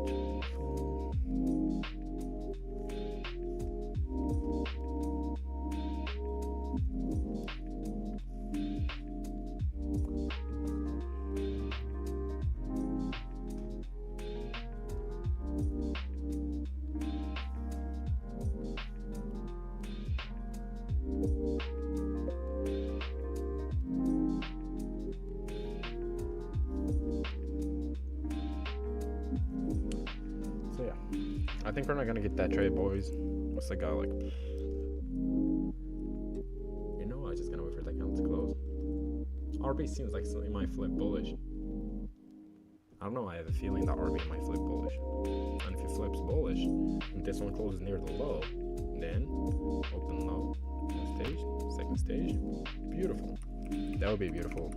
I think we're not gonna get that trade, boys. What's the guy like? You know, I'm just gonna wait for that candle to close. RB seems like it might flip bullish. I don't know, I have a feeling that RB might flip bullish. And if it flips bullish, and this one closes near the low, then open low, first stage, second stage. Beautiful. That would be beautiful.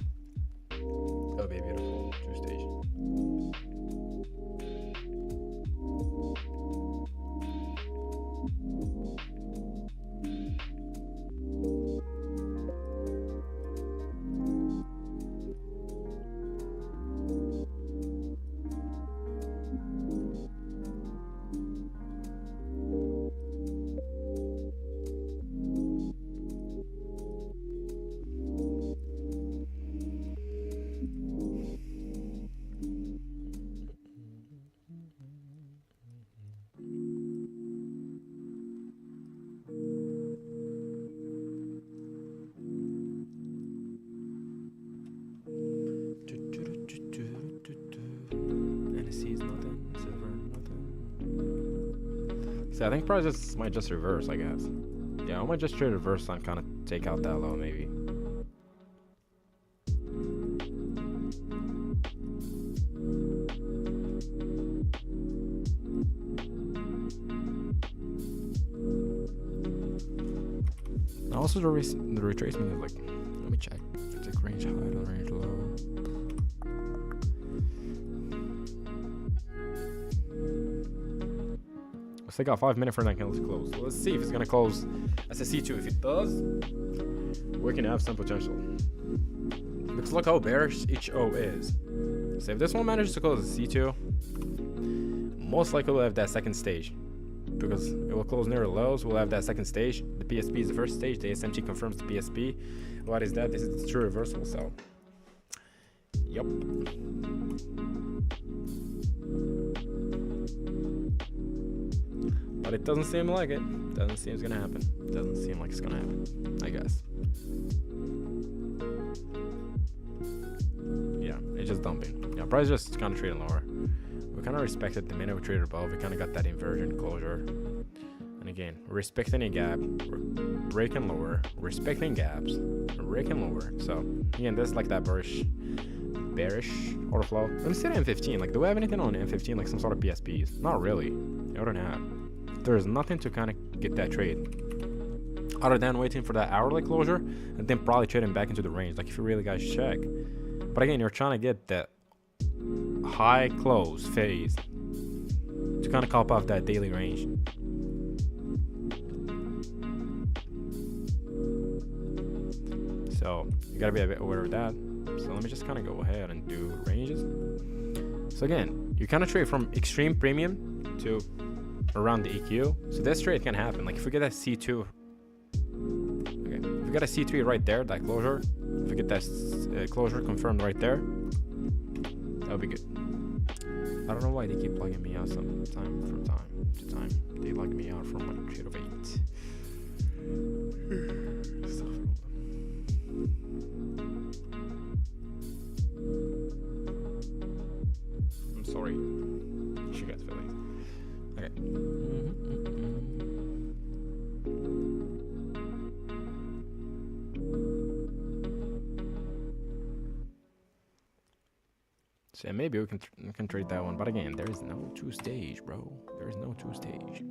That would be a beautiful two stage. See, I think probably just might just reverse, I guess. Yeah, I might just trade reverse and kind of take out that low, maybe. Also, the retracement is like, let me check. It's like range high to range low. Let's take out 5 minutes for that candle to close. So let's see if it's gonna close as a C2. If it does, we can have some potential. Looks like how bearish each O is. So if this one manages to close as C2, most likely we'll have that second stage. Because it will close near the lows, we'll have that second stage. The PSP is the first stage, the SMT confirms the PSP. What is that? This is the true reversal, so. Yup. But it doesn't seem like it. Doesn't seem it's gonna happen. Doesn't seem like it's gonna happen, I guess. Yeah, it's just dumping. Yeah, price just kind of trading lower. We kind of respected the minute we traded above. We kind of got that inversion closure. And again, respecting a gap, we're breaking lower, respecting gaps, breaking lower. So again, this is like that bearish order flow. Let me see the M15. Like, do we have anything on M15, like some sort of PSPs? Not really. I don't have. There's nothing to kind of get that trade, other than waiting for that hourly closure and then probably trading back into the range. Like, if you really guys check. But again, you're trying to get that high close phase to kind of cop off that daily range. So you gotta be a bit aware of that. So let me just kind of go ahead and do ranges. So again, you kind of trade from extreme premium to around the EQ. So this trade can happen. Like if we get that C2, okay, if we got a C3 right there, that closure, if we get that closure confirmed right there, that would be good. I don't know why they keep plugging me out from time to time. They log me out from like 3 of 8. I'm sorry. She got feelings. Okay. So maybe we can trade that one, but again, there is no two stage, bro. There is no two stage.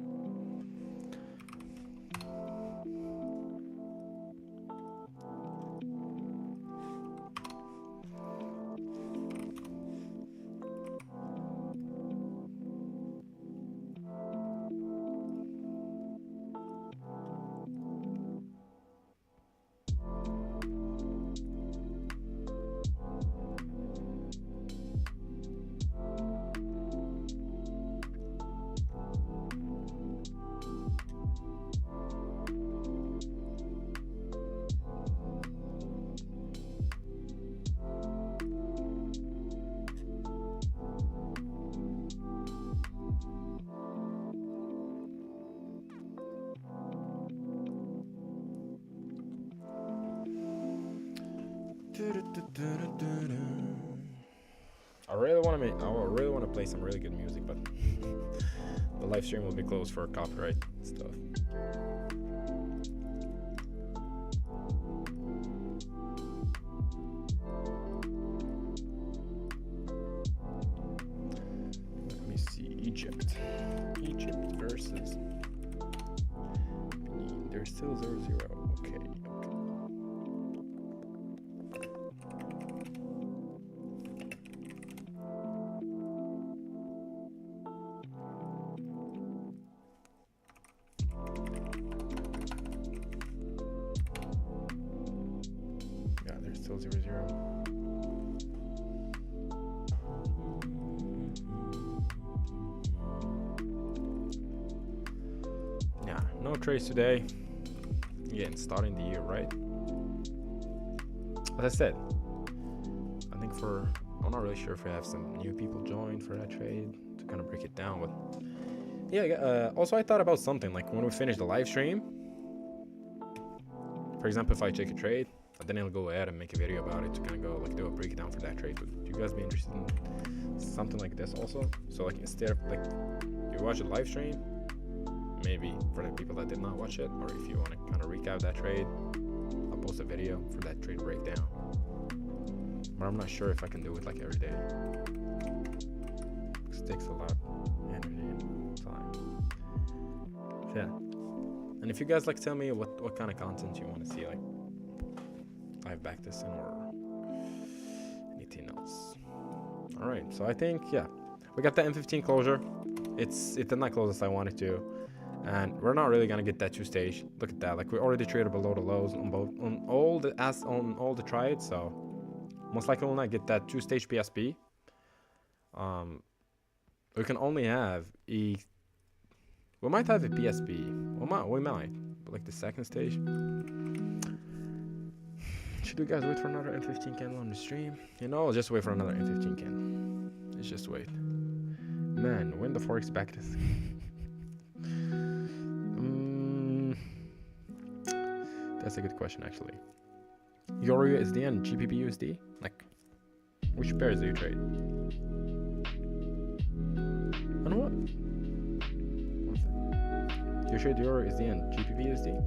I really want to play some really good music, but the live stream will be closed for copyright stuff. Let me see. Egypt versus Benin. They're still 0-0. Okay. Yeah, they're still 0-0. Yeah, no trades today. Again, starting the year, right? As I said, I think I'm not really sure if we have some new people join for that trade to kind of break it down, but yeah. Also, I thought about something like when we finish the live stream. For example, if I take a trade, then I'll go ahead and make a video about it to kind of go like do a breakdown for that trade. Would you guys be interested in something like this also? So like instead of like you watch a live stream, maybe for the people that did not watch it, or if you want to kind of recap that trade, I'll post a video for that trade breakdown. But I'm not sure if I can do it like every day. It takes a lot of energy and time. So, yeah. And if you guys like tell me what kind of content you want to see, like live backtesting or anything else. All right, so I think we got the M15 closure. It did not close as I wanted to, and we're not really gonna get that 2-stage. Look at that, like we already traded below the lows on all the trades, so most likely we'll not get that 2-stage PSP. We can only have we might have a PSP. We might, but like the second stage. Should you guys wait for another M15 candle on the stream? You know, I'll just wait for another M15 candle. Let's just wait. Man, when the Forex back this? That's a good question, actually. Euro USD and GBP USD? Like, which pairs do you trade? And what? Do you trade Euro USD and GBP USD?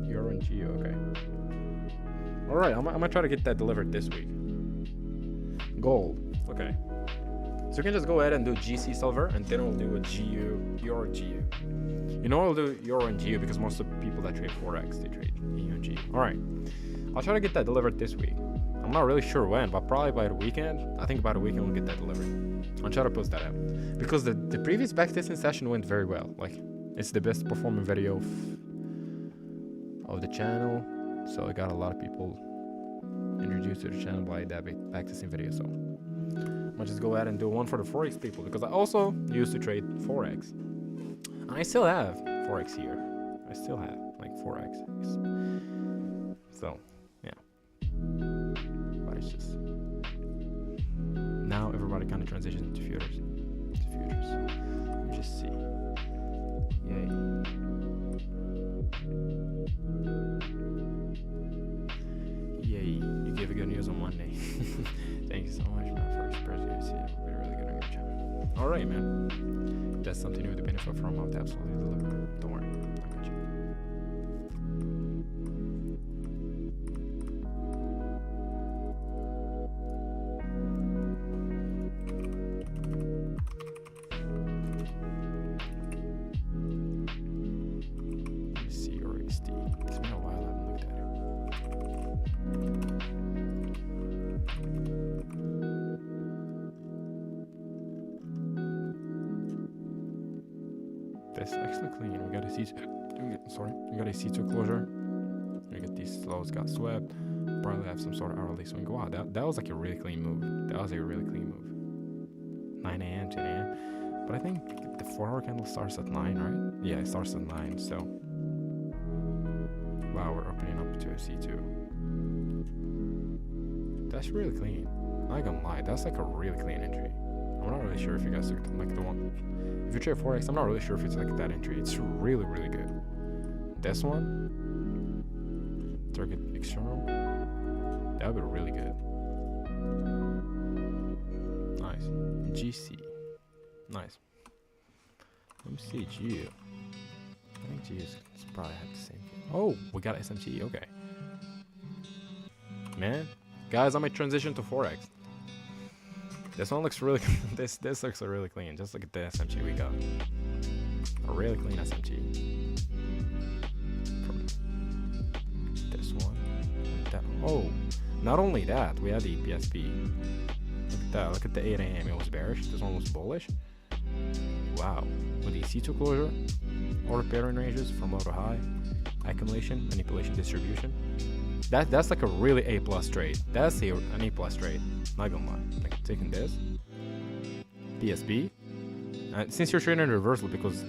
Euro and GU, okay. Alright, I'm gonna try to get that delivered this week. Gold, okay. So we can just go ahead and do GC silver, and then we'll do a GU, Euro GU. You know we'll do Euro and GU because most of the people that trade Forex, they trade EU and GU. Alright, I'll try to get that delivered this week. I'm not really sure when, but probably by the weekend. I think by the weekend we'll get that delivered. I'll try to post that out. Because the previous backtesting session went very well. Like, it's the best performing video of the channel. So I got a lot of people introduced to the channel by that backtesting video. So I'll just go ahead and do one for the Forex people, because I also used to trade Forex. And I still have Forex here. I still have like Forex. So, yeah. But it's just now everybody kind of transitions to futures. So let me just see. Yay. Yay. You gave a good news on Monday. Thank you so much, man, for expressing it. We're really good on your channel. Alright, man. If that's something you would benefit from, I'll absolutely deliver. Don't worry. I got you. That's actually clean. We got a C2. We got a C2 closure. We got these lows got swept. Probably have some sort of hourly swing. Wow, that was like a really clean move. That was a really clean move. 9 a.m., 10 a.m. But I think the 4-hour candle starts at 9, right? Yeah, it starts at 9. So wow, we're opening up to a C2. That's really clean. Not gonna lie, that's like a really clean entry. I'm not really sure if you guys looked at like the one. If you trade Forex, I'm not really sure if it's like that entry. It's really, really good. This one, target external, that would be really good. Nice. GC, nice. Let me see GU. I think GU's probably have the same thing. Oh, we got SMT. Okay. Man, guys, I might transition to Forex. This one looks really this looks really clean. Just look at the SMT we got. A really clean SMT. From this one. Like that. Oh, not only that, we had the PSP. Look at that. Look at the 8 a.m. It was bearish. This one was bullish. Wow. With the C2 closure, order pairing ranges from low to high, accumulation, manipulation, distribution. That's like a really A+ trade. That's an A+ trade. Not gonna lie. Like taking this PSB, and since you're trading in reversal because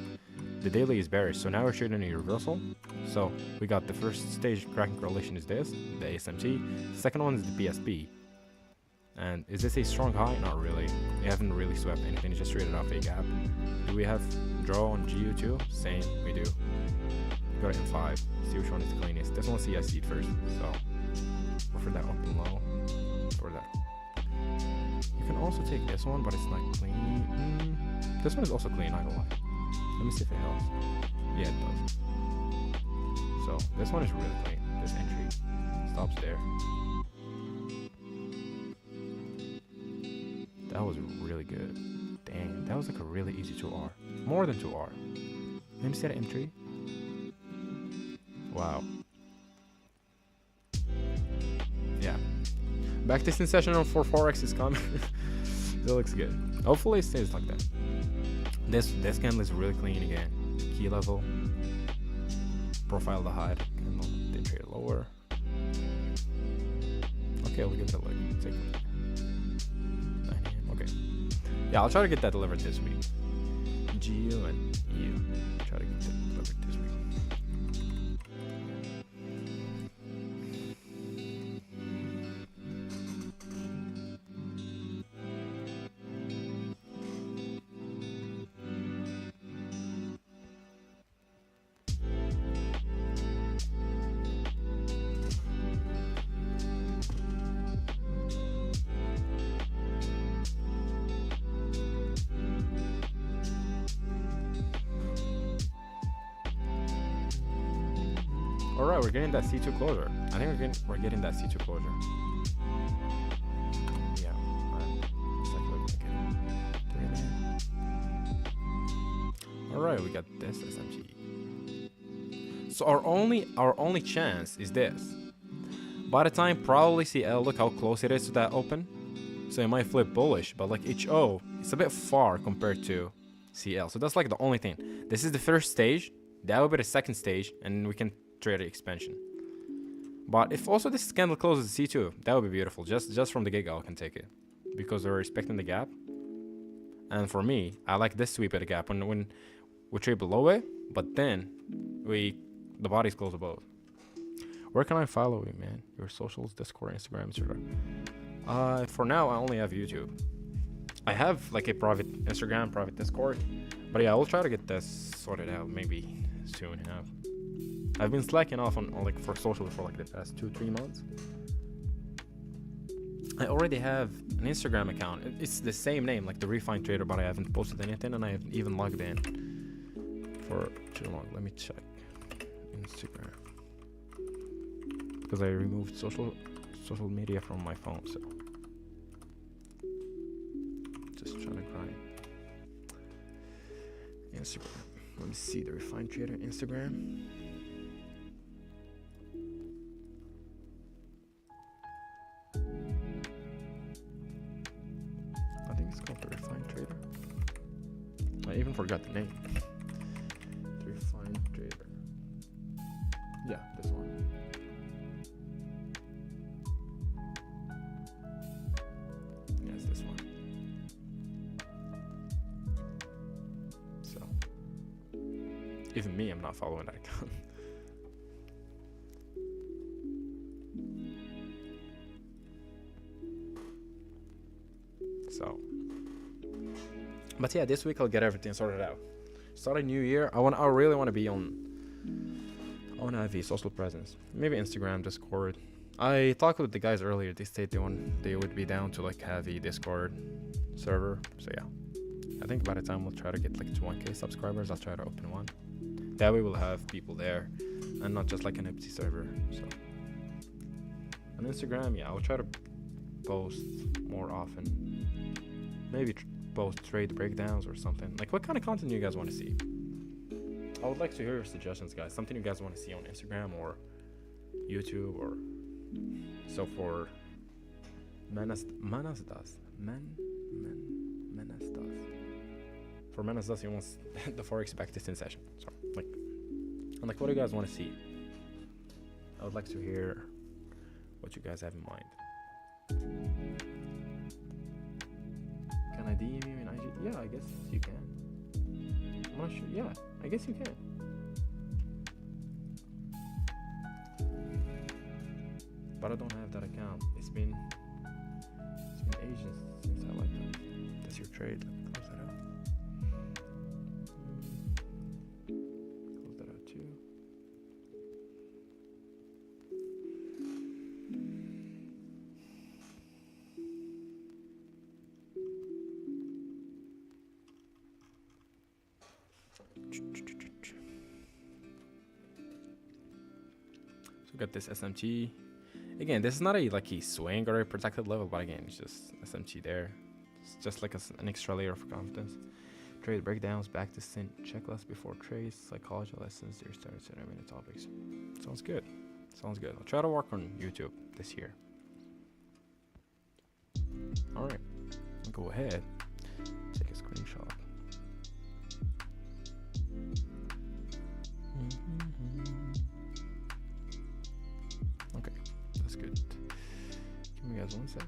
the daily is bearish, so now we're trading in reversal. So we got the first stage cracking correlation is this, the ASMT. The second one is the PSB. And is this a strong high? Not really. We haven't really swept anything. It's just traded off a gap. Do we have draw on GU too? Same. We do. Go to M5. See which one is the cleanest. This one's CIC first. So go for that open low. For that. You can also take this one, but it's not clean. This one is also clean. Not gonna lie. Let me see if it helps. Yeah, it does. So this one is really clean. This entry stops there. That was really good. Dang, that was like a really easy 2R. More than 2R. Let me see that entry. Wow. Yeah. Backtesting session for Forex is coming. It looks good. Hopefully it stays like that. This candle is really clean again. Key level. Profile the high. Candle. Then trade lower. Okay, we'll give it a look. Take a look. Okay. Yeah, I'll try to get that delivered this week. GU and EU. Try to get that delivered this week. Alright, we're getting that C2 closure. I think we're getting that C2 closure. Yeah, looks like we're gonna get it. Alright, we got this SMG. So our only chance is this. By the time probably CL, look how close it is to that open. So it might flip bullish, but like HO, it's a bit far compared to CL. So that's like the only thing. This is the first stage. That would be the second stage, and we can trade expansion. But if also this candle closes C2, that would be beautiful. Just from the get-go, I can take it because we're respecting the gap. And for me, I like this sweep at the gap when we trade below it, but then the bodies close above. Where can I follow you, man? Your socials, Discord, Instagram, etc. For now, I only have YouTube. I have like a private Instagram, private Discord, but yeah, I will try to get this sorted out maybe soon enough. I've been slacking off on like for social for like the past 2-3 months. I already have an Instagram account. It's the same name, like the Refined Trader, but I haven't posted anything, and I haven't even logged in for too long. Let me check Instagram because I removed social media from my phone. So just trying to grind. Instagram. Let me see the Refined Trader Instagram. I think it's called the Refined Trader. I even forgot the name. The Refined Trader. Yeah, this one. Yes, this one. So, even me, I'm not following that account. So, But yeah, this week I'll get everything sorted out. Start a new year. I really want to be on heavy social presence. Maybe Instagram, Discord. I talked with the guys earlier. They said they would be down to like heavy Discord server. So yeah, I think by the time we'll try to get like to 1K subscribers, I'll try to open one. That way we'll have people there and not just like an empty server. So on Instagram, yeah, I'll try to post more often. Maybe post trade breakdowns or something. Like, what kind of content do you guys want to see? I would like to hear your suggestions, guys. Something you guys want to see on Instagram or YouTube, or so for Menas does. For Menas does, he wants the Forex backtesting session. So like, what do you guys want to see? I would like to hear what you guys have in mind. Can I DM you in IG? Yeah, I guess you can. I'm not sure. Yeah, I guess you can. But I don't have that account. It's been ages since I like that. That's your trade. Let me close that out. Close that out too. So we got this SMT. Again, this is not a swing or a protected level, but again, it's just SMT there. It's just like an extra layer of confidence. Trade breakdowns, backtesting, checklist before trades, psychology lessons, your starts and many topics. Sounds good. Sounds good. I'll try to work on YouTube this year. All right, go ahead, take a screenshot. Okay, that's good. Give me guys 1 sec.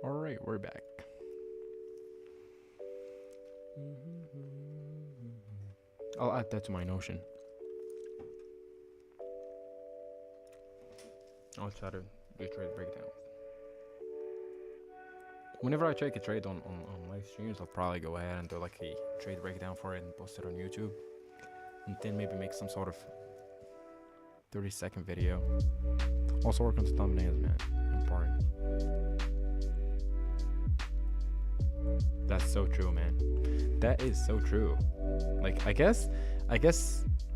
All right, we're back. I'll add that to my Notion. I'll try to do trade breakdowns. Whenever I take a trade on live streams, I'll probably go ahead and do like a trade breakdown for it and post it on YouTube. And then maybe make some sort of 30-second video. Also work on the thumbnails, man. Important. That's so true, man. That is so true. Like, I guess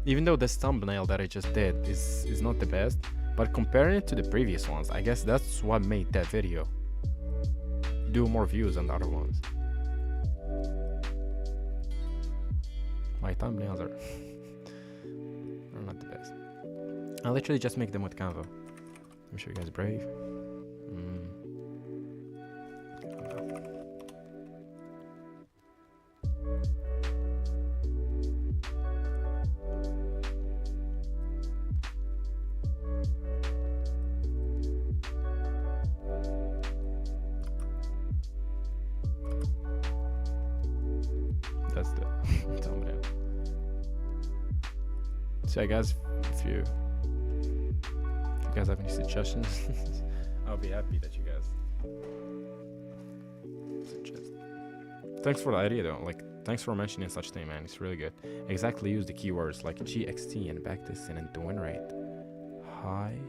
even though this thumbnail that I just did is not the best, but comparing it to the previous ones, I guess that's what made that video do more views than the other ones. My thumbnails are not the best. I literally just make them with Canva. Let me show you guys Brave. That's the thumbnail. So yeah, guys, if you guys have any suggestions, I'll be happy that you guys suggest. Thanks for the idea though. Like, thanks for mentioning such thing, man. It's really good. Exactly, use the keywords like GxT and backtesting and the win rate. High.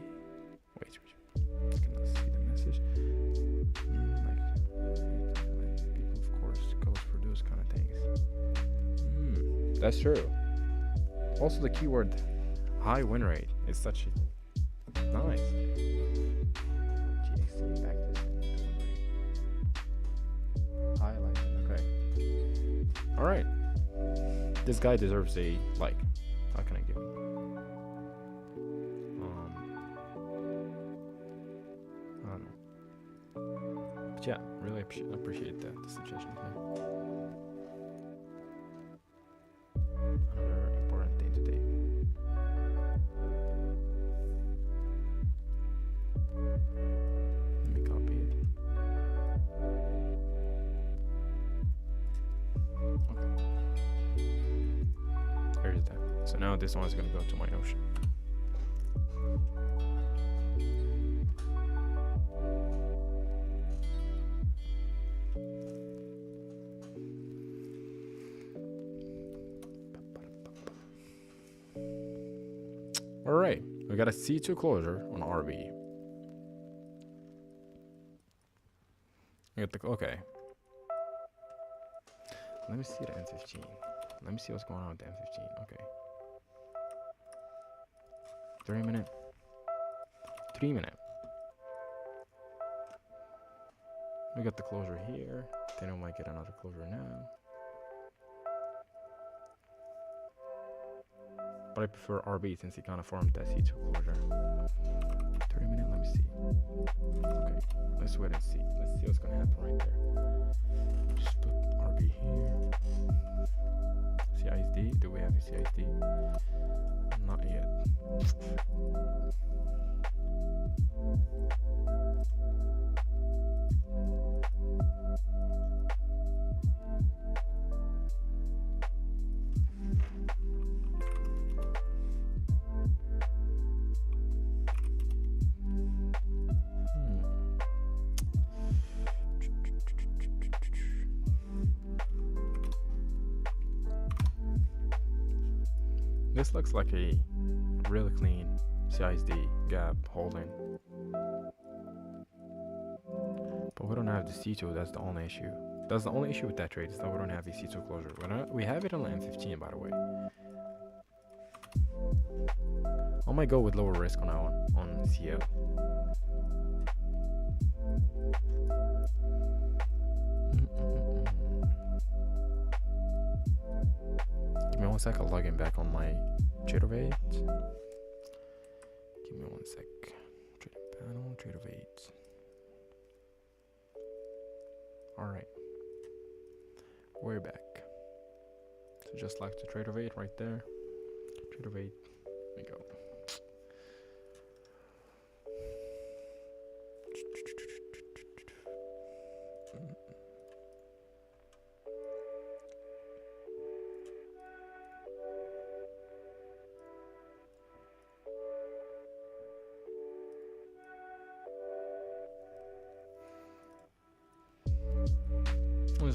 Wait. I cannot see the message. People, of course, goes for those kind of things. That's true. Also, the keyword high win rate is such a nice. GxT backtesting and the win rate. Highlight. Okay. All right. This guy deserves a like. How can I give him? I don't know. But yeah, really appreciate that, the suggestion. Another important thing today. Let me copy it. now this one is gonna go to my Notion. Alright, we got a C2 closure on RB. Okay. Let me see the M15. Let me see what's going on with the M15. Okay. 3 minute. 3 minute. We got the closure here. Then we might get another closure now. But I prefer RB since he kind of formed that C2 closure. 3 minute, let me see. Okay, let's wait and see. Let's see what's gonna happen right there. Just put RB here. CISD, do we have a CISD? Not yet. This looks like a really clean CISD gap holding. But we don't have the C2, that's the only issue. That's the only issue with that trade, is that we don't have the C2 closure. We have it on the M15, by the way. I might go with lower risk on that one, on CL. Give me 1 sec, I'll log in back on my Trader8. Give me 1 sec. Trading panel, Trader8. Alright. We're back. So just like the Trader8 right there. Trader8. There we go.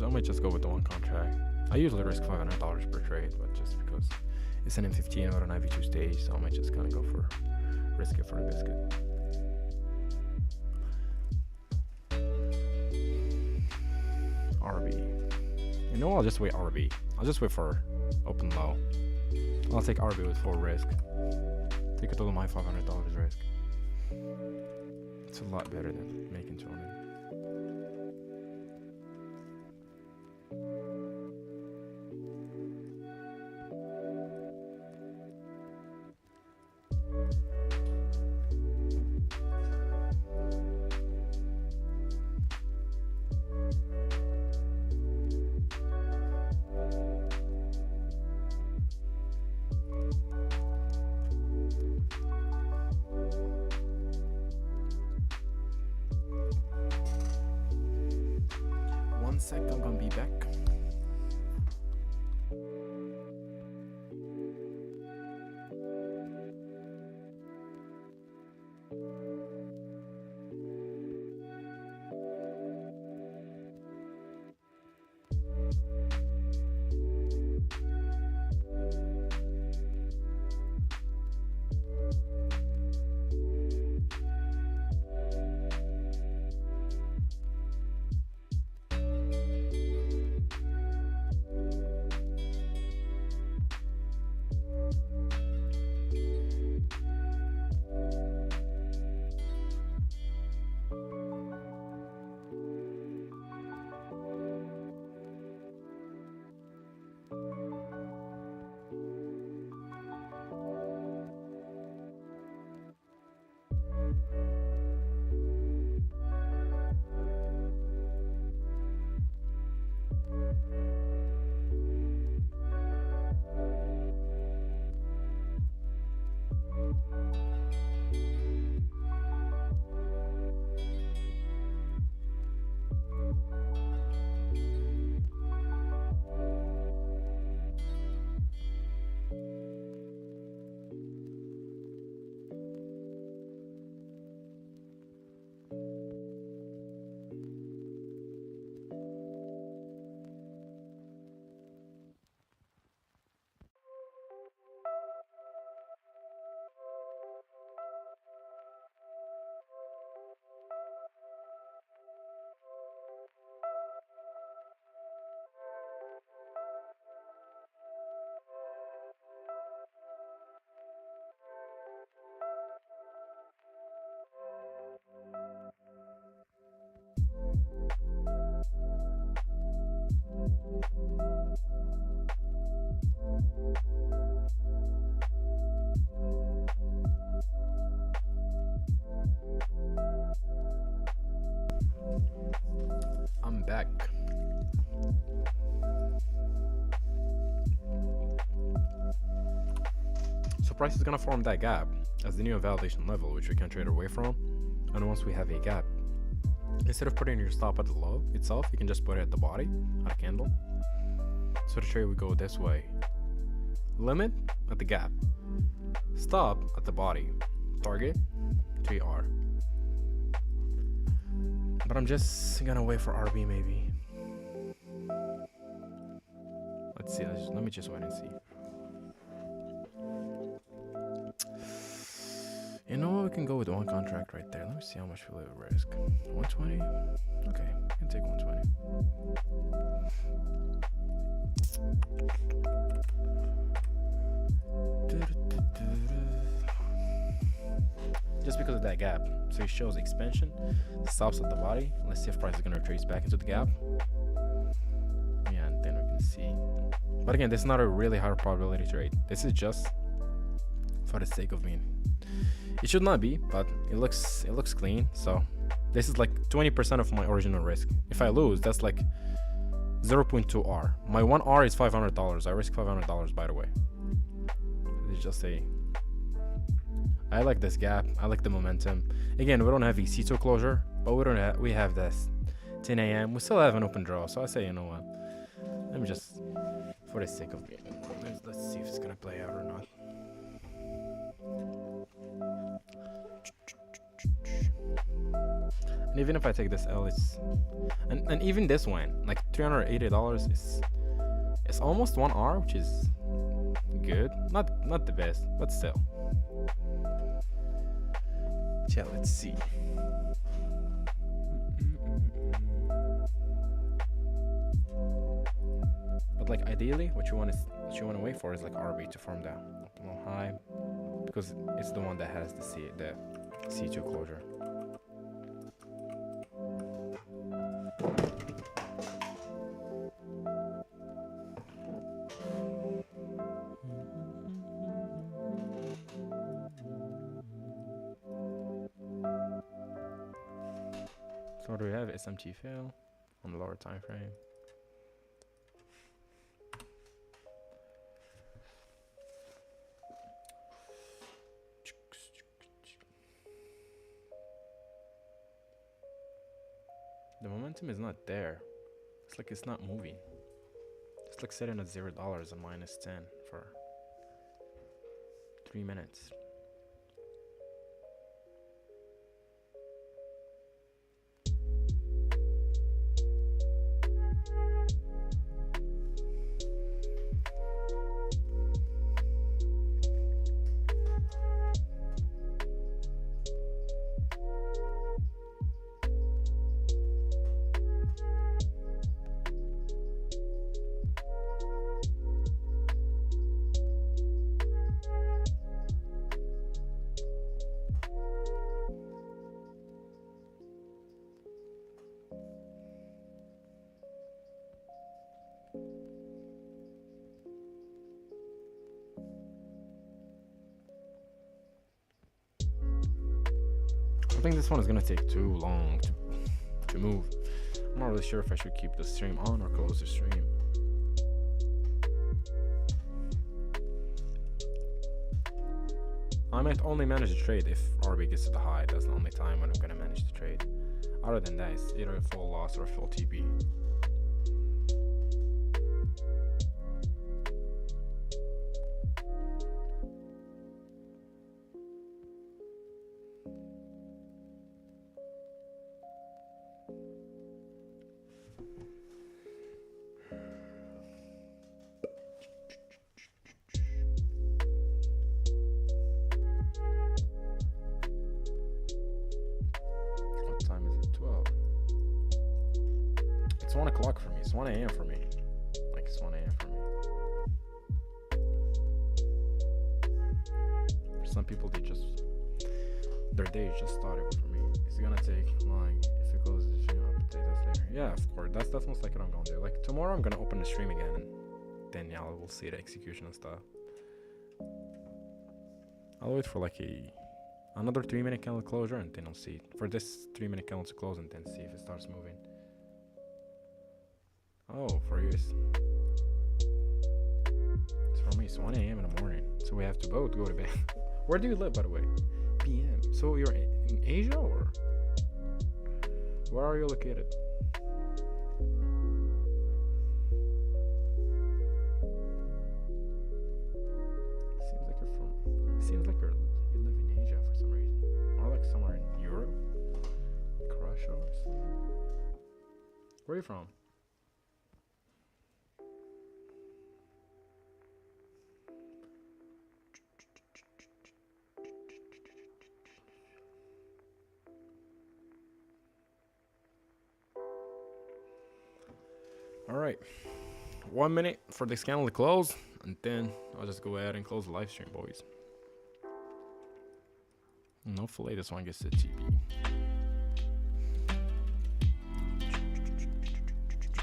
I might just go with the one contract. I usually risk $500 per trade, but just because it's an M15 or an IV2 stage, so I might just kind of go for risk it for the biscuit. RB. You know, I'll just wait RB. I'll just wait for open low. I'll take RB with full risk. Take it all my $500 risk. It's a lot better than making 200. I'm gonna be back. So price is gonna form that gap as the new validation level, which we can trade away from. And once we have a gap, instead of putting your stop at the low itself, you can just put it at the body, at a candle. So the trade would go this way. Limit at the gap. Stop at the body. Target 3R. But I'm just gonna wait for RB maybe. Let's see, let me just wait and see. You know what, we can go with one contract right there. Let me see how much we risk. 120? Okay, I can take 120. Just because of that gap. So it shows expansion, stops at the body. Let's see if price is gonna retrace back into the gap. Yeah, and then we can see. But again, this is not a really high probability trade. This is just for the sake of being. It should not be, but it looks clean. So this is like 20% of my original risk. If I lose, that's like 0.2 R. My 1 R is $500. I risk $500, by the way. It's just a. I like this gap. I like the momentum. Again, we don't have a C2 closure, but we have this 10 a.m. We still have an open draw, so I say, you know what? Let me just, for the sake of it, let's see if it's gonna play out or not. And even if I take this L, it's and even this one, like $380 is almost 1 R, which is good. Not the best, but still. Yeah, let's see. But like ideally, what you want to wait for is like RB to form that optimal high, because it's the one that has the C2 closure. So what do we have? SMT fail on the lower time frame. The momentum is not there. It's like it's not moving. It's like sitting at $0 and -10 for 3 minutes. I think this one is gonna take too long to move. I'm not really sure if I should keep the stream on or close the stream. I might only manage the trade if RB gets to the high. That's the only time when I'm gonna manage the trade. Other than that, it's either a full loss or a full TP. It's 1 o'clock for me. It's 1 a.m. for me. Like, it's 1 a.m. for me. For some people, their day just started for me. It's gonna take long. If it closes the stream, I'll update us later. Yeah, of course. That's most likely what I'm gonna do. Like, tomorrow, I'm gonna open the stream again, and then y'all will see the execution and stuff. I'll wait for like another 3-minute candle closure, and then I'll see for this 3-minute candle to close, and then see if it starts moving. Oh, for you. So for me, me it's 1 a.m. in the morning, so we have to both go to bed. Where do you live, by the way? PM. So you're in Asia, or where are you located? Seems like you live in Asia for some reason, or like somewhere in Europe, Russia or something. Where are you from? All right, 1 minute for this channel to close, and then I'll just go ahead and close the live stream, boys. And hopefully this one gets to TP.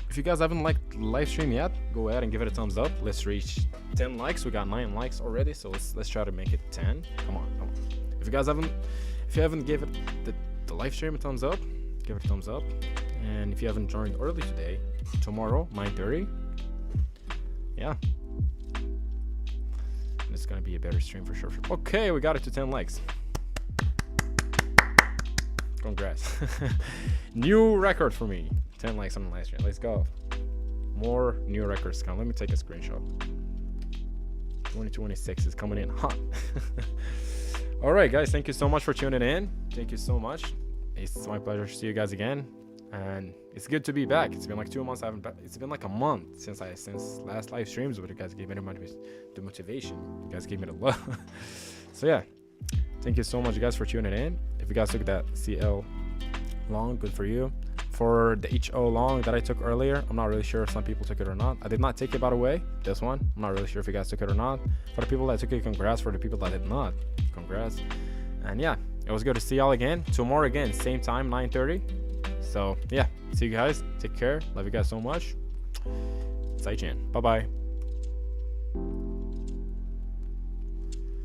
If you guys haven't liked the live stream yet, go ahead and give it a thumbs up. Let's reach 10 likes. We got 9 likes already, so let's try to make it 10. Come on. If you haven't given the live stream a thumbs up, give it a thumbs up. And if you haven't joined early today, tomorrow 9:30, yeah, it's gonna be a better stream for sure. Okay, we got it to 10 likes. Congrats. New record for me. 10 likes on the live stream. Let's go. More new records come. Let me take a screenshot. 2026 is coming in hot. All right, guys. Thank you so much for tuning in. Thank you so much. It's my pleasure to see you guys again. And it's good to be back. It's been like 2 months. It's been like a month since last live streams, but you guys gave me the motivation. You guys gave me the love. So yeah. Thank you so much, guys, for tuning in. If you guys took that CL long, good for you. For the HO long that I took earlier, I'm not really sure if some people took it or not. I did not take it, by the way, this one. I'm not really sure if you guys took it or not. For the people that took it, congrats. For the people that did not, congrats. And yeah, it was good to see y'all again. Tomorrow again, same time, 9:30. So yeah, see you guys. Take care. Love you guys so much. 再见. Bye-bye.